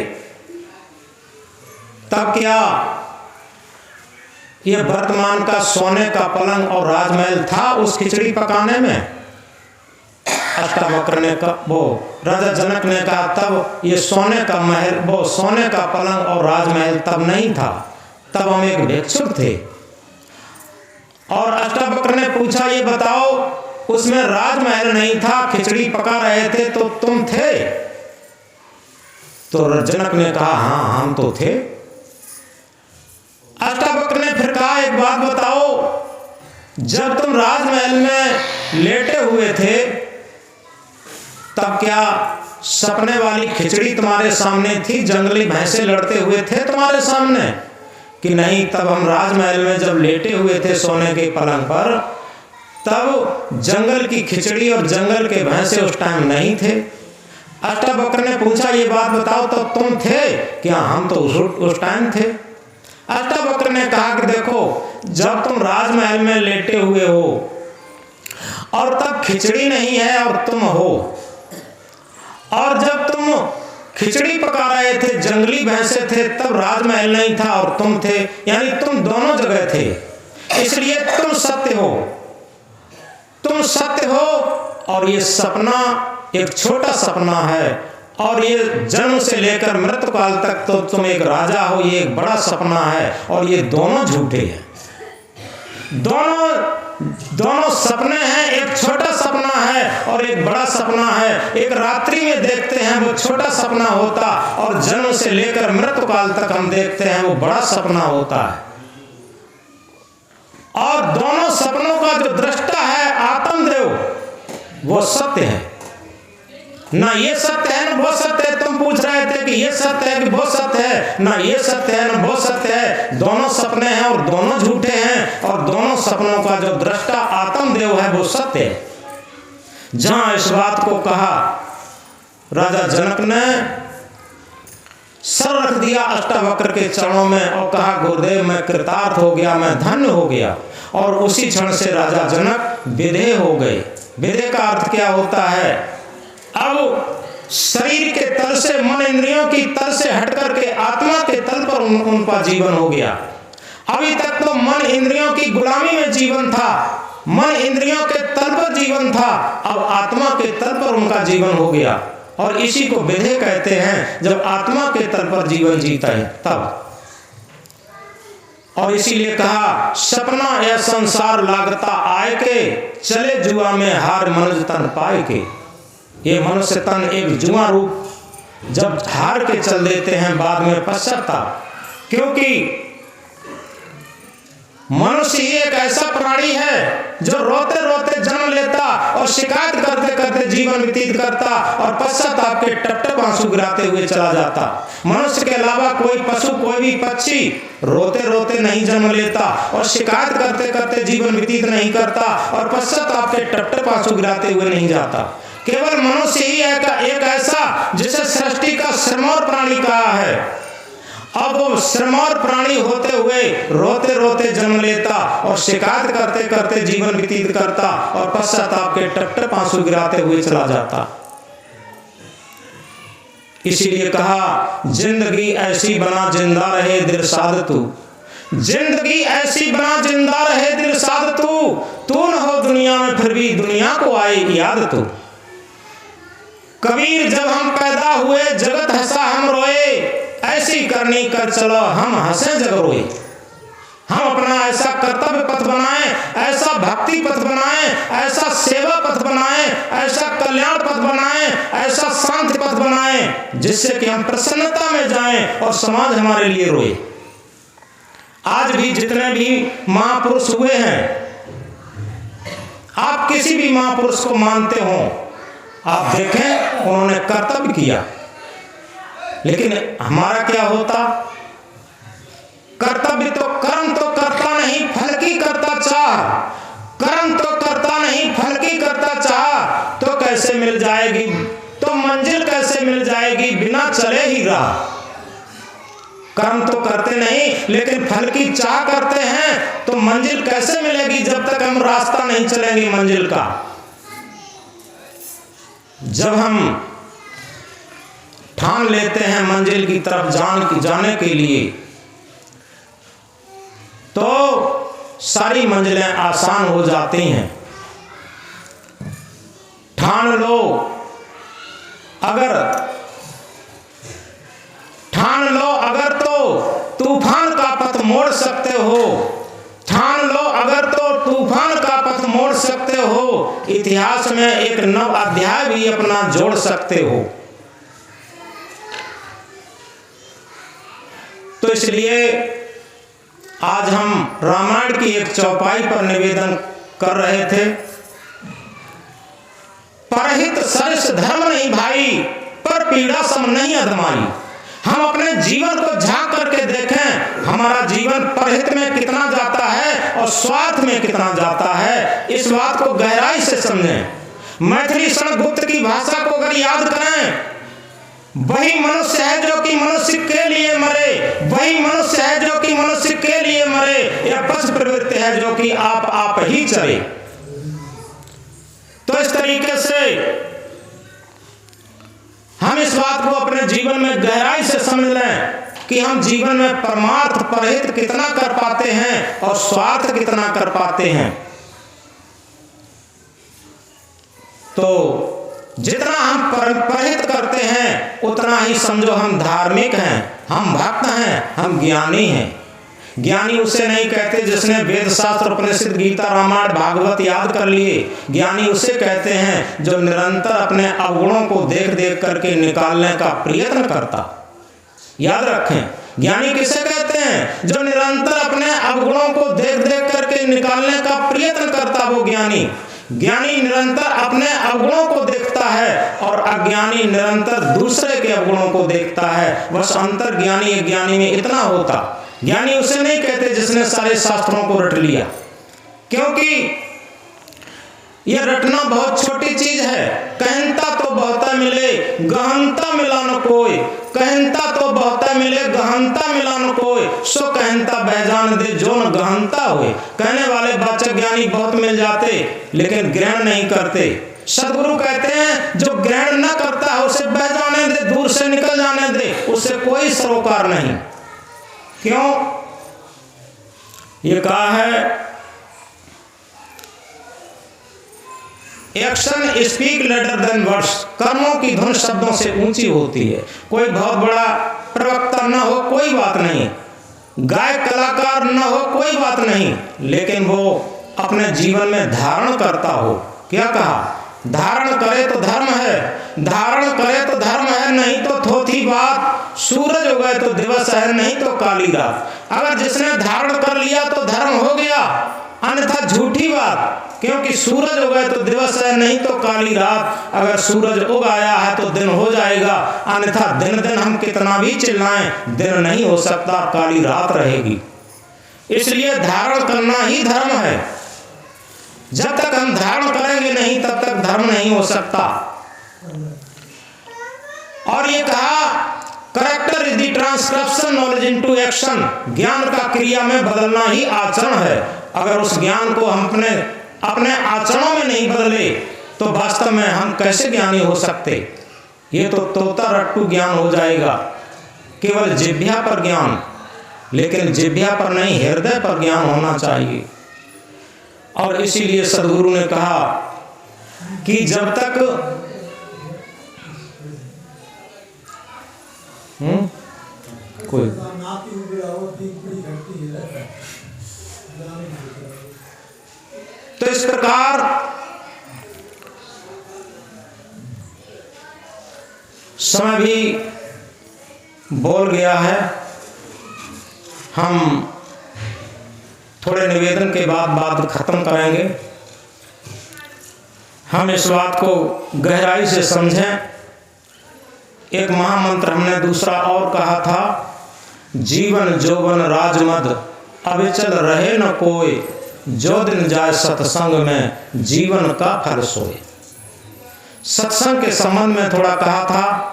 तब क्या ये वर्तमान का सोने का पलंग और राजमहल था उस खिचड़ी पकाने में? अष्टावक्र ने कहा, वो राजा जनक ने कहा, तब ये सोने का महल, वो सोने का पलंग और राजमहल तब नहीं था, तब हम एक भिक्षुक थे। और अष्टावक्र ने पूछा, ये बताओ, उसमें राजमहल नहीं था, खिचड़ी पका रहे थे, तो तुम थे? तो जनक ने कहा, हाँ हम तो थे। अष्टावक्र ने फिर कहा, एक बात बताओ, जब तुम राजमहल में लेटे हुए थे तब क्या सपने वाली खिचड़ी तुम्हारे सामने थी? जंगली भैंसे लड़ते हुए थे तुम्हारे सामने कि नहीं? तब हम राजमहल में जब लेटे हुए थे सोने के पलंग पर, तब जंगल की खिचड़ी और जंगल के भैंसे उस टाइम नहीं थे। अष्टावक्र ने पूछा, ये बात बताओ, तो तुम थे? क्या हम तो उस टाइम थे। अष्टावक्र ने कहा कि देखो, जब तुम राजमहल में लेटे हुए हो और तब खिचड़ी नहीं है और तुम हो, और जब तुम खिचड़ी पका रहे थे, जंगली भैंसे थे, तब राजमहल नहीं था और तुम थे, यानी तुम दोनों जगह थे। इसलिए तुम सत्य हो, तुम सत्य हो। और ये सपना एक छोटा सपना है, और ये जन्म से लेकर मृत्यु काल तक तो तुम एक राजा हो, ये एक बड़ा सपना है। और ये दोनों झूठे हैं, दोनों सपने हैं। एक छोटा सपना है और एक बड़ा सपना है। एक रात्रि में देखते हैं वो छोटा सपना होता, और जन्म से लेकर मृत्यु काल तक हम देखते हैं वो बड़ा सपना होता है। और दोनों सपनों का जो दृष्टा है आत्मदेव, वो सत्य है। ना ये सत्य है ना वो सत्य है। तुम पूछ रहे थे कि ये सत्य है कि वो सत्य है, ना ये सत्य है ना वो सत्य है। दोनों सपने हैं और दोनों झूठे हैं, और दोनों सपनों का जो दृष्टा आत्मदेव है वो सत्य है। जहां इस बात को कहा, राजा जनक ने सर रख दिया अष्टावक्र के चरणों में और कहा, गुरुदेव मैं कृतार्थ हो गया, मैं धन्य हो गया। और उसी क्षण से राजा जनक विदेह हो गए। विदेह का अर्थ क्या होता है? अब शरीर के तल से, मन इंद्रियों की तल से हट करके आत्मा के तल पर उनका जीवन हो गया। अभी तक तो मन इंद्रियों की गुलामी में जीवन था, मन इंद्रियों के तल पर जीवन था, अब आत्मा के तल पर उनका जीवन हो गया। और इसी को विदेह कहते हैं, जब आत्मा के तल पर जीवन जीता है तब। और इसीलिए कहा सपना यह संसार लागता आय के, चले जुआ में हार मनुष्य तन पाए के। ये मनुष्य तन एक जुआ रूप जब हार के चल देते हैं बाद में पश्चाताप, क्योंकि मनुष्य ही एक ऐसा प्राणी है जो रोते रोते जन्म लेता और शिकायत करते करते जीवन व्यतीत करता और पश्चाताप के टप टप आंसू गिराते हुए चला जाता। मनुष्य के अलावा कोई पशु कोई भी पक्षी रोते रोते नहीं जन्म लेता और शिकायत करते करते जीवन व्यतीत नहीं करता और पश्चाताप के टप टप आंसू गिराते हुए नहीं जाता। केवल मनुष्य ही एक ऐसा जिसे सृष्टि का श्रमोर प्राणी कहा है। अब वो श्रमोर प्राणी होते हुए रोते रोते जन्म लेता और शिकायत करते करते जीवन व्यतीत करता और पश्चाताप के टप टप आंसू गिराते हुए चला जाता। इसीलिए कहा जिंदगी ऐसी बना जिंदा रहे दिल साध तू, जिंदगी ऐसी बना जिंदा रहे दिल साध तू न हो दुनिया में फिर भी दुनिया को आए याद तू। कबीर जब हम पैदा हुए जगत हंसा हम रोए, ऐसी करनी कर चलो हम हंसे जग रोए। हम अपना ऐसा कर्तव्य पथ बनाएं, ऐसा भक्ति पथ बनाएं, ऐसा सेवा पथ बनाएं, ऐसा कल्याण पथ बनाएं, ऐसा शांति पथ बनाएं जिससे कि हम प्रसन्नता में जाएं और समाज हमारे लिए रोए। आज भी जितने भी महापुरुष हुए हैं, आप किसी भी महापुरुष को मानते हो, आप देखें उन्होंने कर्तव्य किया, लेकिन हमारा क्या होता? कर्तव्य तो कर्म तो करता नहीं फल की करता चाह, कर्म तो करता नहीं फल की करता चाह, तो कैसे मिल जाएगी, तो मंजिल कैसे मिल जाएगी बिना चले ही राह। कर्म तो करते नहीं लेकिन फल की चाह करते हैं, तो मंजिल कैसे मिलेगी जब तक हम रास्ता नहीं चलेंगे मंजिल का। जब हम ठान लेते हैं मंजिल की तरफ जाने के लिए, तो सारी मंजिलें आसान हो जाती हैं। ठान लो अगर तो तूफान का पथ मोड़ सकते हो, ठान लो अगर तो तूफान का पथ मोड़ सकते हो, इतिहास में एक नव अध्याय भी अपना जोड़ सकते हो। तो इसलिए आज हम रामायण की एक चौपाई पर निवेदन कर रहे थे। परहित सरस धर्म नहीं भाई, पर पीड़ा सम नहीं अधमाई। हम अपने जीवन को झांक करके देखें, हमारा जीवन परहित में कितना जाता है और स्वार्थ में कितना जाता है, इस बात को गहराई से समझें। मैथिली शरण गुप्त की भाषा को अगर याद करें, वही मनुष्य है जो कि मनुष्य के लिए मरे, वही मनुष्य है जो कि मनुष्य के लिए मरे, यह पशु प्रवृत्ति है जो कि आप ही चले। तो इस तरीके से हम इस बात को अपने जीवन में गहराई से समझ लें कि हम जीवन में परमार्थ परहित कितना कर पाते हैं और स्वार्थ कितना कर पाते हैं। तो जितना हम परहित करते हैं उतना ही समझो हम धार्मिक हैं, हम भक्त हैं, हम ज्ञानी हैं। ज्ञानी उसे नहीं कहते जिसने वेद शास्त्र उपनिषद गीता रामायण भागवत याद कर लिए। ज्ञानी उसे कहते हैं जो निरंतर अपने अवगुणों को देख देख करके निकालने का प्रयत्न करता। याद रखें, ज्ञानी किसे कहते हैं? जो निरंतर अपने अवगुणों को देख देख करके निकालने का प्रयत्न करता, वो ज्ञानी। ज्ञानी निरंतर अपने अवगुणों को देखता है और अज्ञानी निरंतर दूसरे के अवगुणों को देखता है। बस अंतर ज्ञानी अज्ञानी में इतना होता। ज्ञानी उसे नहीं कहते जिसने सारे शास्त्रों को रट लिया, क्योंकि यह रटना बहुत छोटी चीज है। कहनता तो बहुता मिले, गहनता मिला न कोई। कहनता तो बहुता मिले, गहनता मिला न कोई। सो कहनता बहजान दे जो न गहनता होए। कहने वाले वाचक ज्ञानी बहुत मिल जाते, लेकिन ग्रहण नहीं करते। सदगुरु कहते हैं जो ग्रहण न करता है उसे बह जाने दे, दूर से निकल जाने दे, उससे कोई सरोकार नहीं। क्यों? ये कहा है action speak later than words. कर्मों की धुन शब्दों से ऊंची होती है। कोई बहुत बड़ा प्रवक्ता ना हो कोई बात नहीं, गायक कलाकार न हो कोई बात नहीं, लेकिन वो अपने जीवन में धारण करता हो। क्या कहा? धारण करे तो धर्म है, धारण करे तो धर्म है, नहीं तो थोथी बात। सूरज उगे तो दिवस है, नहीं तो काली रात। अगर जिसने धारण कर लिया तो धर्म हो गया, अन्यथा झूठी बात। क्योंकि सूरज उगे तो दिवस है, नहीं तो काली रात। अगर सूरज उग आया है तो दिन हो जाएगा, अन्यथा दिन दिन हम कितना भी चिल्लाएं, दिन नहीं हो सकता, काली रात रहेगी। इसलिए धारण करना ही धर्म है। जब तक हम धारण करेंगे नहीं, तब तक धर्म नहीं हो सकता। और ये कहा, character is the transcription knowledge into action. ज्ञान का क्रिया में बदलना ही आचरण है। अगर उस ज्ञान को हम अपने आचरणों में नहीं बदले तो वास्तव में हम कैसे ज्ञानी हो सकते? ये तो तोता रट्टू ज्ञान हो जाएगा, केवल जिह्वा पर ज्ञान। लेकिन जिह्वा पर नहीं, हृदय पर ज्ञान होना चाहिए। और इसीलिए सदगुरु ने कहा कि जब तक कोई तो इस प्रकार समय भी बोल गया है। हम थोड़े निवेदन के बाद बात खत्म करेंगे। हम इस बात को गहराई से समझें। एक महामंत्र हमने दूसरा और कहा था, जीवन जोवन राजमद अविचल रहे न कोई, जो दिन जाए सत्संग में जीवन का फल सोए। सत्संग के संबंध में थोड़ा कहा था,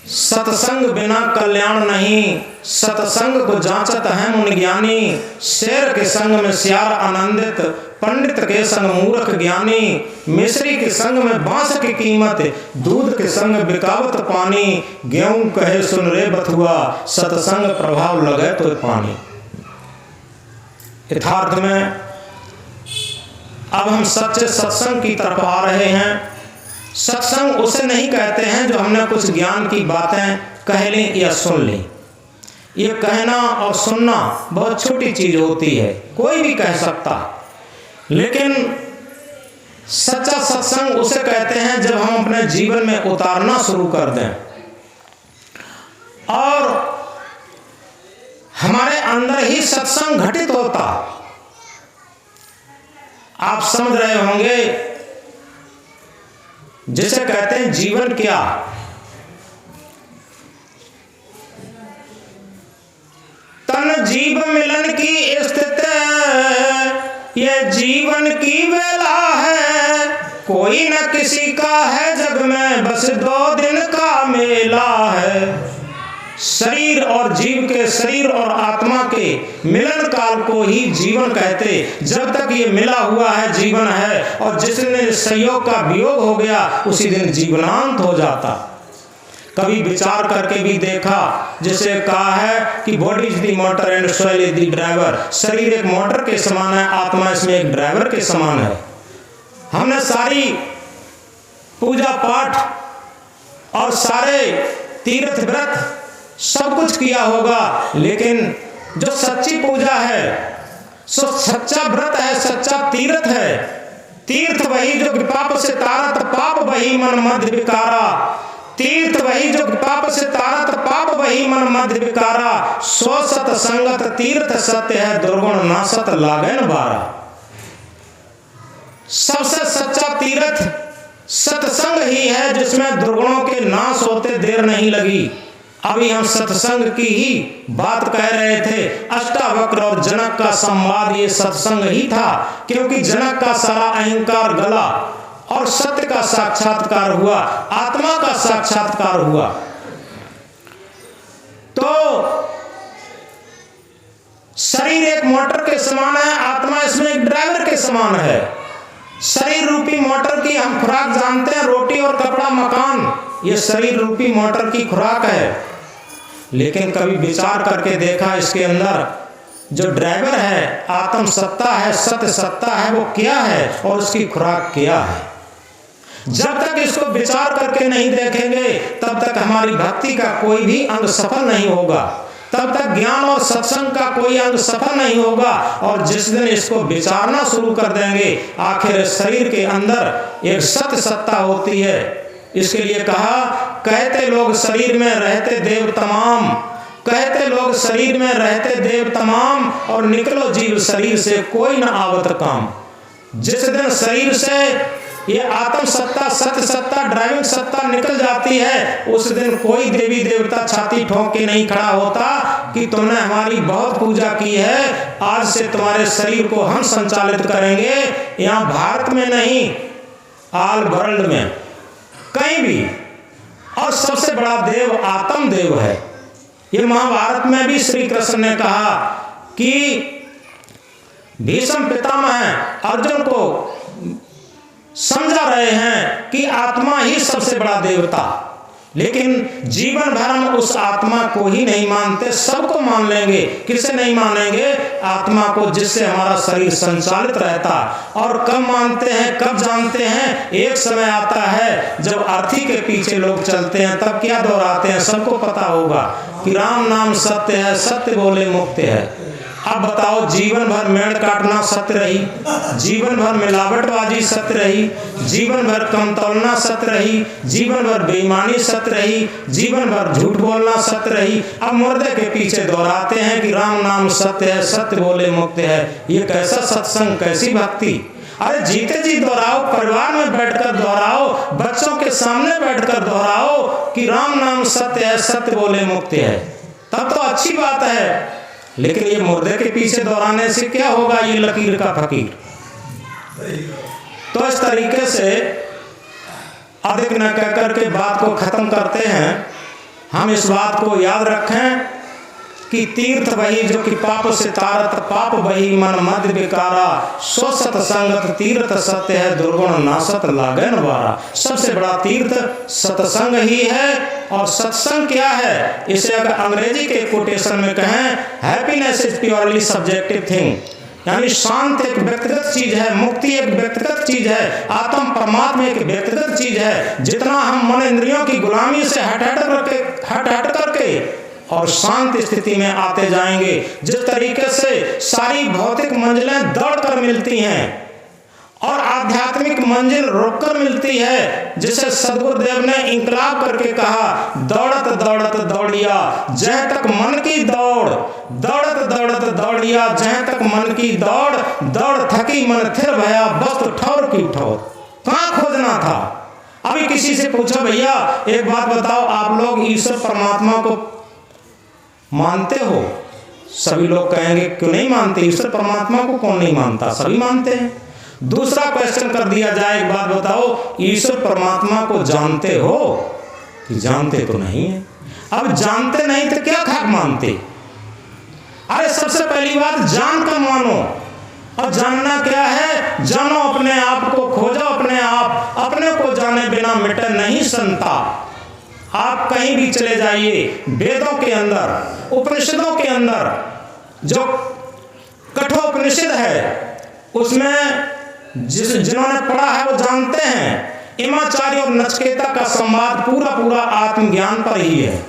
सत्संग बिना कल्याण नहीं, सत्संग को जांचत है मुनि ज्ञानी। शेर के संग में सियार आनंदित, पंडित के संग मूर्ख ज्ञानी। मिश्री के संग में बांस की कीमत, दूध के संग बिकावत पानी। गेहूं कहे सुन रे बथुआ, सत्संग प्रभाव लगे तो पानी। यथार्थ में अब हम सच्चे सत्संग की तरफ आ रहे हैं। सत्संग उसे नहीं कहते हैं जो हमने कुछ ज्ञान की बातें कह लें या सुन लें। ये कहना और सुनना बहुत छोटी चीज होती है, कोई भी कह सकता। लेकिन सच्चा सत्संग उसे कहते हैं जब हम अपने जीवन में उतारना शुरू कर दें और हमारे अंदर ही सत्संग घटित होता। आप समझ रहे होंगे, जिसे कहते हैं जीवन क्या। तन जीव मिलन की स्थिति, ये जीवन की वेला है। कोई न किसी का है जग में, बस 2 दिन का मेला है। शरीर और जीव के, शरीर और आत्मा के मिलन काल को ही जीवन कहते। जब तक ये मिला हुआ है जीवन है, और जिस दिन संयोग का वियोग हो गया उसी दिन जीवनांत हो जाता। कभी विचार करके भी देखा, जिसे कहा है कि body is the motor and soul is the driver. शरीर एक मोटर के समान है, आत्मा इसमें एक ड्राइवर के समान है। हमने सारी पूजा पाठ और सारे तीर्थ व्रत सब कुछ किया होगा, लेकिन जो सच्ची पूजा है, सो सच्चा व्रत है, सच्चा तीर्थ है। तीर्थ वही जो पाप से तारत, पाप वही मन मध्य विकारा। तीर्थ वही जो पाप से तारत, पाप वही मन मध्य विकारा। सो सत संगत तीर्थ सत्य है, दुर्गुण नासत लागन बारा। सबसे सच्चा तीर्थ सत्संग ही है, जिसमें दुर्गुणों के नाश होते देर नहीं लगी। अभी हम सत्संग की ही बात कह रहे थे। अष्टावक्र और जनक का संवाद ये सत्संग ही था, क्योंकि जनक का सारा अहंकार गला और सत्य का साक्षात्कार हुआ, आत्मा का साक्षात्कार हुआ। तो शरीर एक मोटर के समान है, आत्मा इसमें एक ड्राइवर के समान है। शरीर रूपी मोटर की हम खुराक जानते हैं, रोटी और कपड़ा मकान, ये शरीर रूपी मोटर की खुराक है। लेकिन कभी विचार करके देखा, इसके अंदर जो ड्राइवर है, आत्म सत्ता है, सत्य सत्ता है, वो क्या है और उसकी खुराक क्या है? जब तक इसको विचार करके नहीं देखेंगे, तब तक हमारी भक्ति का कोई भी अंग सफल नहीं होगा। तब तक ज्ञान और सत्संग का कोई अंग सफल नहीं होगा। और जिस दिन इसको विचारना शुरू कर देंगे, आखिर शरीर के अंदर एक सत्य सत्ता होती है। इसके लिए कहा, कहते लोग शरीर में रहते देव तमाम, कहते लोग शरीर में रहते देव तमाम, और निकलो जीव शरीर से कोई न आवत काम। जिस दिन शरीर से ये आत्म सत्ता, सत्य सत्ता, ड्राइविंग सत्ता निकल जाती है, उस दिन कोई देवी देवता छाती ठोक के नहीं खड़ा होता कि तुमने हमारी बहुत पूजा की है, आज से तुम्हारे शरीर को हम संचालित करेंगे। यहाँ भारत में नहीं, ऑल वर्ल्ड में कहीं भी। और सबसे बड़ा देव आत्म देव है। ये महाभारत में भी श्री कृष्ण ने कहा कि भीष्म पितामह अर्जुन को समझा रहे हैं कि आत्मा ही सबसे बड़ा देवता, लेकिन जीवन भर हम उस आत्मा को ही नहीं मानते। सबको मान लेंगे, किसे नहीं मानेंगे? आत्मा को, जिससे हमारा शरीर संचालित रहता। और कब मानते हैं, कब जानते हैं? एक समय आता है जब अर्थी के पीछे लोग चलते हैं, तब क्या दोहराते हैं? सबको पता होगा कि राम नाम सत्य है, सत्य बोले मुक्त है। अब बताओ, जीवन भर मेड़ काटना सत्य रही, जीवन भर मिलावटबाजी सत्य रही, जीवन भर कम तौलना सत्य रही, जीवन भर बेईमानी सत्य रही, जीवन भर झूठ बोलना सत्य रही। अब मुर्दे के पीछे दोहराते हैं कि राम नाम सत्य है, सत्य बोले मुक्त है। ये कैसा सत्संग, कैसी भक्ति! अरे जीते जी दोहराओ, परिवार में बैठकर दोहराओ, बच्चों के सामने बैठकर दोहराओ कि राम नाम सत्य है, सत्य बोले मुक्त है, तब तो अच्छी बात है। लेकिन ये मुर्दे के पीछे दोहराने से क्या होगा? ये लकीर का फकीर। तो इस तरीके से अधिक न कहकर के बात को खत्म करते हैं। हम इस बात को याद रखें कि तीर्थ वही जो कि पाप से तारत, पाप वही मन मध्य विकारा, सो सतसंगत तीर्थ सत्य है, दुर्गुण नासत लागन वारा। सबसे बड़ा तीर्थ सत्संग ही है। और सत्संग क्या है? इसे अगर अंग्रेजी के कोटेशन में कहें, happiness is purely subjective thing, यानी शांत एक व्यक्तिगत चीज है, मुक्ति एक व्यक्तिगत चीज है, आत्म परमात्मा एक व्यक्तिगत चीज है। जितना हम मन इंद्रियों की गुलामी से हट करके और शांत स्थिति में आते जाएंगे, जिस तरीके से सारी भौतिक मंजिलें दौड़कर मिलती हैं और आध्यात्मिक मंजिल रोककर मिलती है, जिसे सदगुरुदेव ने इंकलाब करके कहा, दौड़त दौड़त दौड़िया जह तक मन की दौड़, दौड़त दौड़त दौड़िया जह तक मन की दौड़, दौड़ थकी मन थिर भया बस ठौर की ठौर। कहाँ खोजना था? अभी किसी से पूछो, भैया एक बात बताओ, आप लोग ईश्वर परमात्मा को मानते हो? सभी लोग कहेंगे क्यों नहीं मानते? ईश्वर परमात्मा को कौन नहीं मानता? सभी मानते हैं। दूसरा क्वेश्चन कर दिया जाए, एक बात बताओ, ईश्वर परमात्मा को जानते हो? कि जानते तो नहीं है। अब जानते नहीं तो क्या खाक मानते? अरे सबसे पहली बात, जान कर मानो। और जानना क्या है? जानो अपने आप को, खोजो अपने आप। अपने को जाने बिना मिटे नहीं संताप। आप कहीं भी चले जाइए, वेदों के अंदर, उपनिषदों के अंदर, जो कठोपनिषद है उसमें जिन्होंने पढ़ा है वो जानते हैं, इमाचार्य और नचिकेता का संवाद पूरा आत्मज्ञान पर ही है।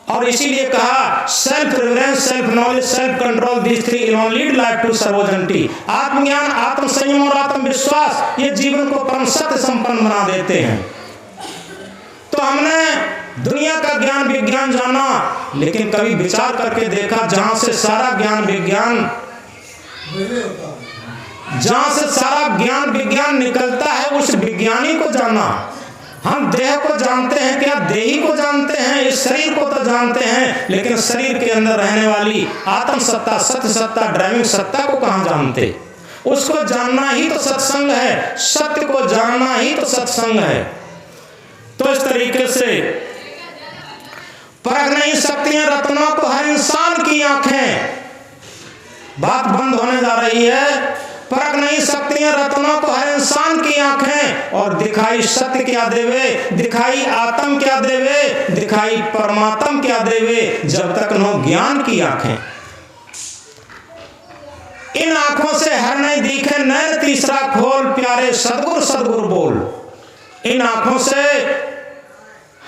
और इसीलिए कहा, self reverence, self knowledge, self control, this three alone lead life to sovereignty. आत्मज्ञान, आत्म संयम और आत्मविश्वास, ये जीवन को परम सत्य संपन्न बना देते हैं। तो हमने दुनिया का ज्ञान विज्ञान जाना, लेकिन कभी विचार करके देखा, जहां से सारा ज्ञान विज्ञान निकलता है, उस विज्ञानी को जाना। हम देह को जानते हैं, क्या देही को जानते हैं? इस शरीर को तो जानते हैं, लेकिन शरीर के अंदर रहने वाली आत्म सत्ता, सत्य सत्ता, ड्राइविंग सत्ता को कहां जानते? उसको जानना ही तो सत्संग है। सत्य को जानना ही तो सत्संग है। तो इस तरीके से परख नहीं सकती हैं रत्नों को हर इंसान की आंखें। बात बंद होने जा रही है। परख नहीं सकती हैं रत्नों को हर इंसान की आंखें। और दिखाई सत्य क्या देवे, दिखाई आत्म क्या देवे, दिखाई परमात्म क्या देवे, जब तक नो ज्ञान की आंखें। इन आंखों से हर नहीं दिखे नैन तीसरा खोल, प्यारे सदगुरु सदगुरु बोल। इन आंखों से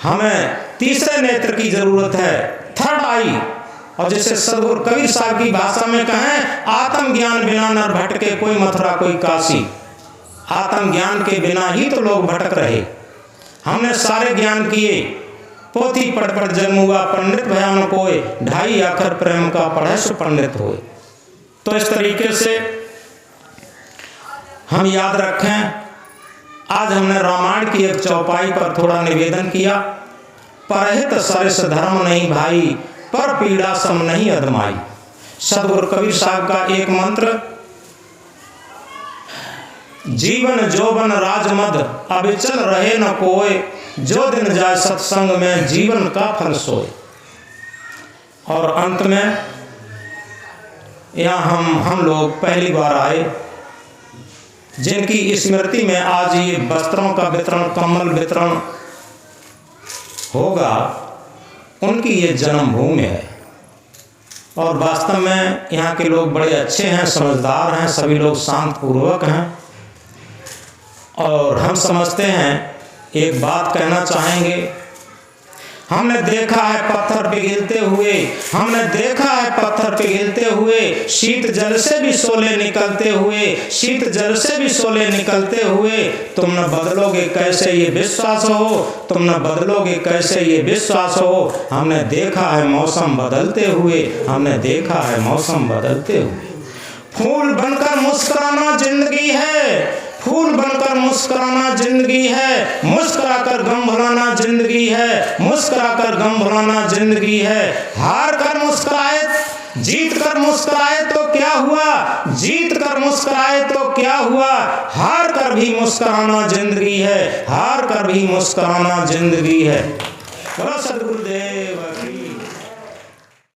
हमें तीसरे नेत्र की जरूरत है। थर्ड आई। और जैसे सदगुरु कबीर साहब की भाषा में कहें, आत्मज्ञान बिना नर भटके कोई मथुरा कोई काशी। आत्मज्ञान के बिना ही तो लोग भटक रहे। हमने सारे ज्ञान किए, पोथी पढ़ पढ़ जन्मुआ पंडित भयान कोय, ढाई आखर प्रेम का पढ़े सो पंडित होए। तो इस तरीके से हम याद रखें। आज हमने रामायण की एक चौपाई पर थोड़ा निवेदन किया। परहित सरिस धर्म नहीं भाई, पर पीड़ा सम नहीं अदमाई। सदगुरु कबीर साहब का एक मंत्र, जीवन जोबन राजमद अविचल रहे न कोय, जो दिन जाए सत्संग में जीवन का फल सोए। और अंत में यहाँ हम लोग पहली बार आए, जिनकी स्मृति में आज ये वस्त्रों का वितरण, कम्बल वितरण होगा, उनकी ये जन्मभूमि है। और वास्तव में यहाँ के लोग बड़े अच्छे हैं, समझदार हैं, सभी लोग शांतपूर्वक हैं। और हम समझते हैं, एक बात कहना चाहेंगे, हमने देखा है पत्थर पिघलते हुए, हमने देखा है पत्थर पिघलते हुए, शीत जल से भी शोले निकलते हुए, शीत जल से भी शोले निकलते हुए। तुम न बदलोगे कैसे ये विश्वास हो, तुम न बदलोगे कैसे ये विश्वास हो। हमने देखा है मौसम बदलते हुए, हमने देखा है मौसम बदलते हुए। फूल बनकर मुस्कुराना जिंदगी है, फूल बनकर मुस्कुराना जिंदगी है, मुस्कुराकर गम भुलाना जिंदगी है, मुस्कुराकर गम भुलाना जिंदगी है। हार कर मुस्कुराए, जीत कर मुस्कुराए तो क्या हुआ, जीत कर मुस्कुराए तो क्या हुआ। हार कर भी मुस्कुराना जिंदगी है, हार कर भी मुस्कुराना जिंदगी है। बोलो सद्गुरुदेव की।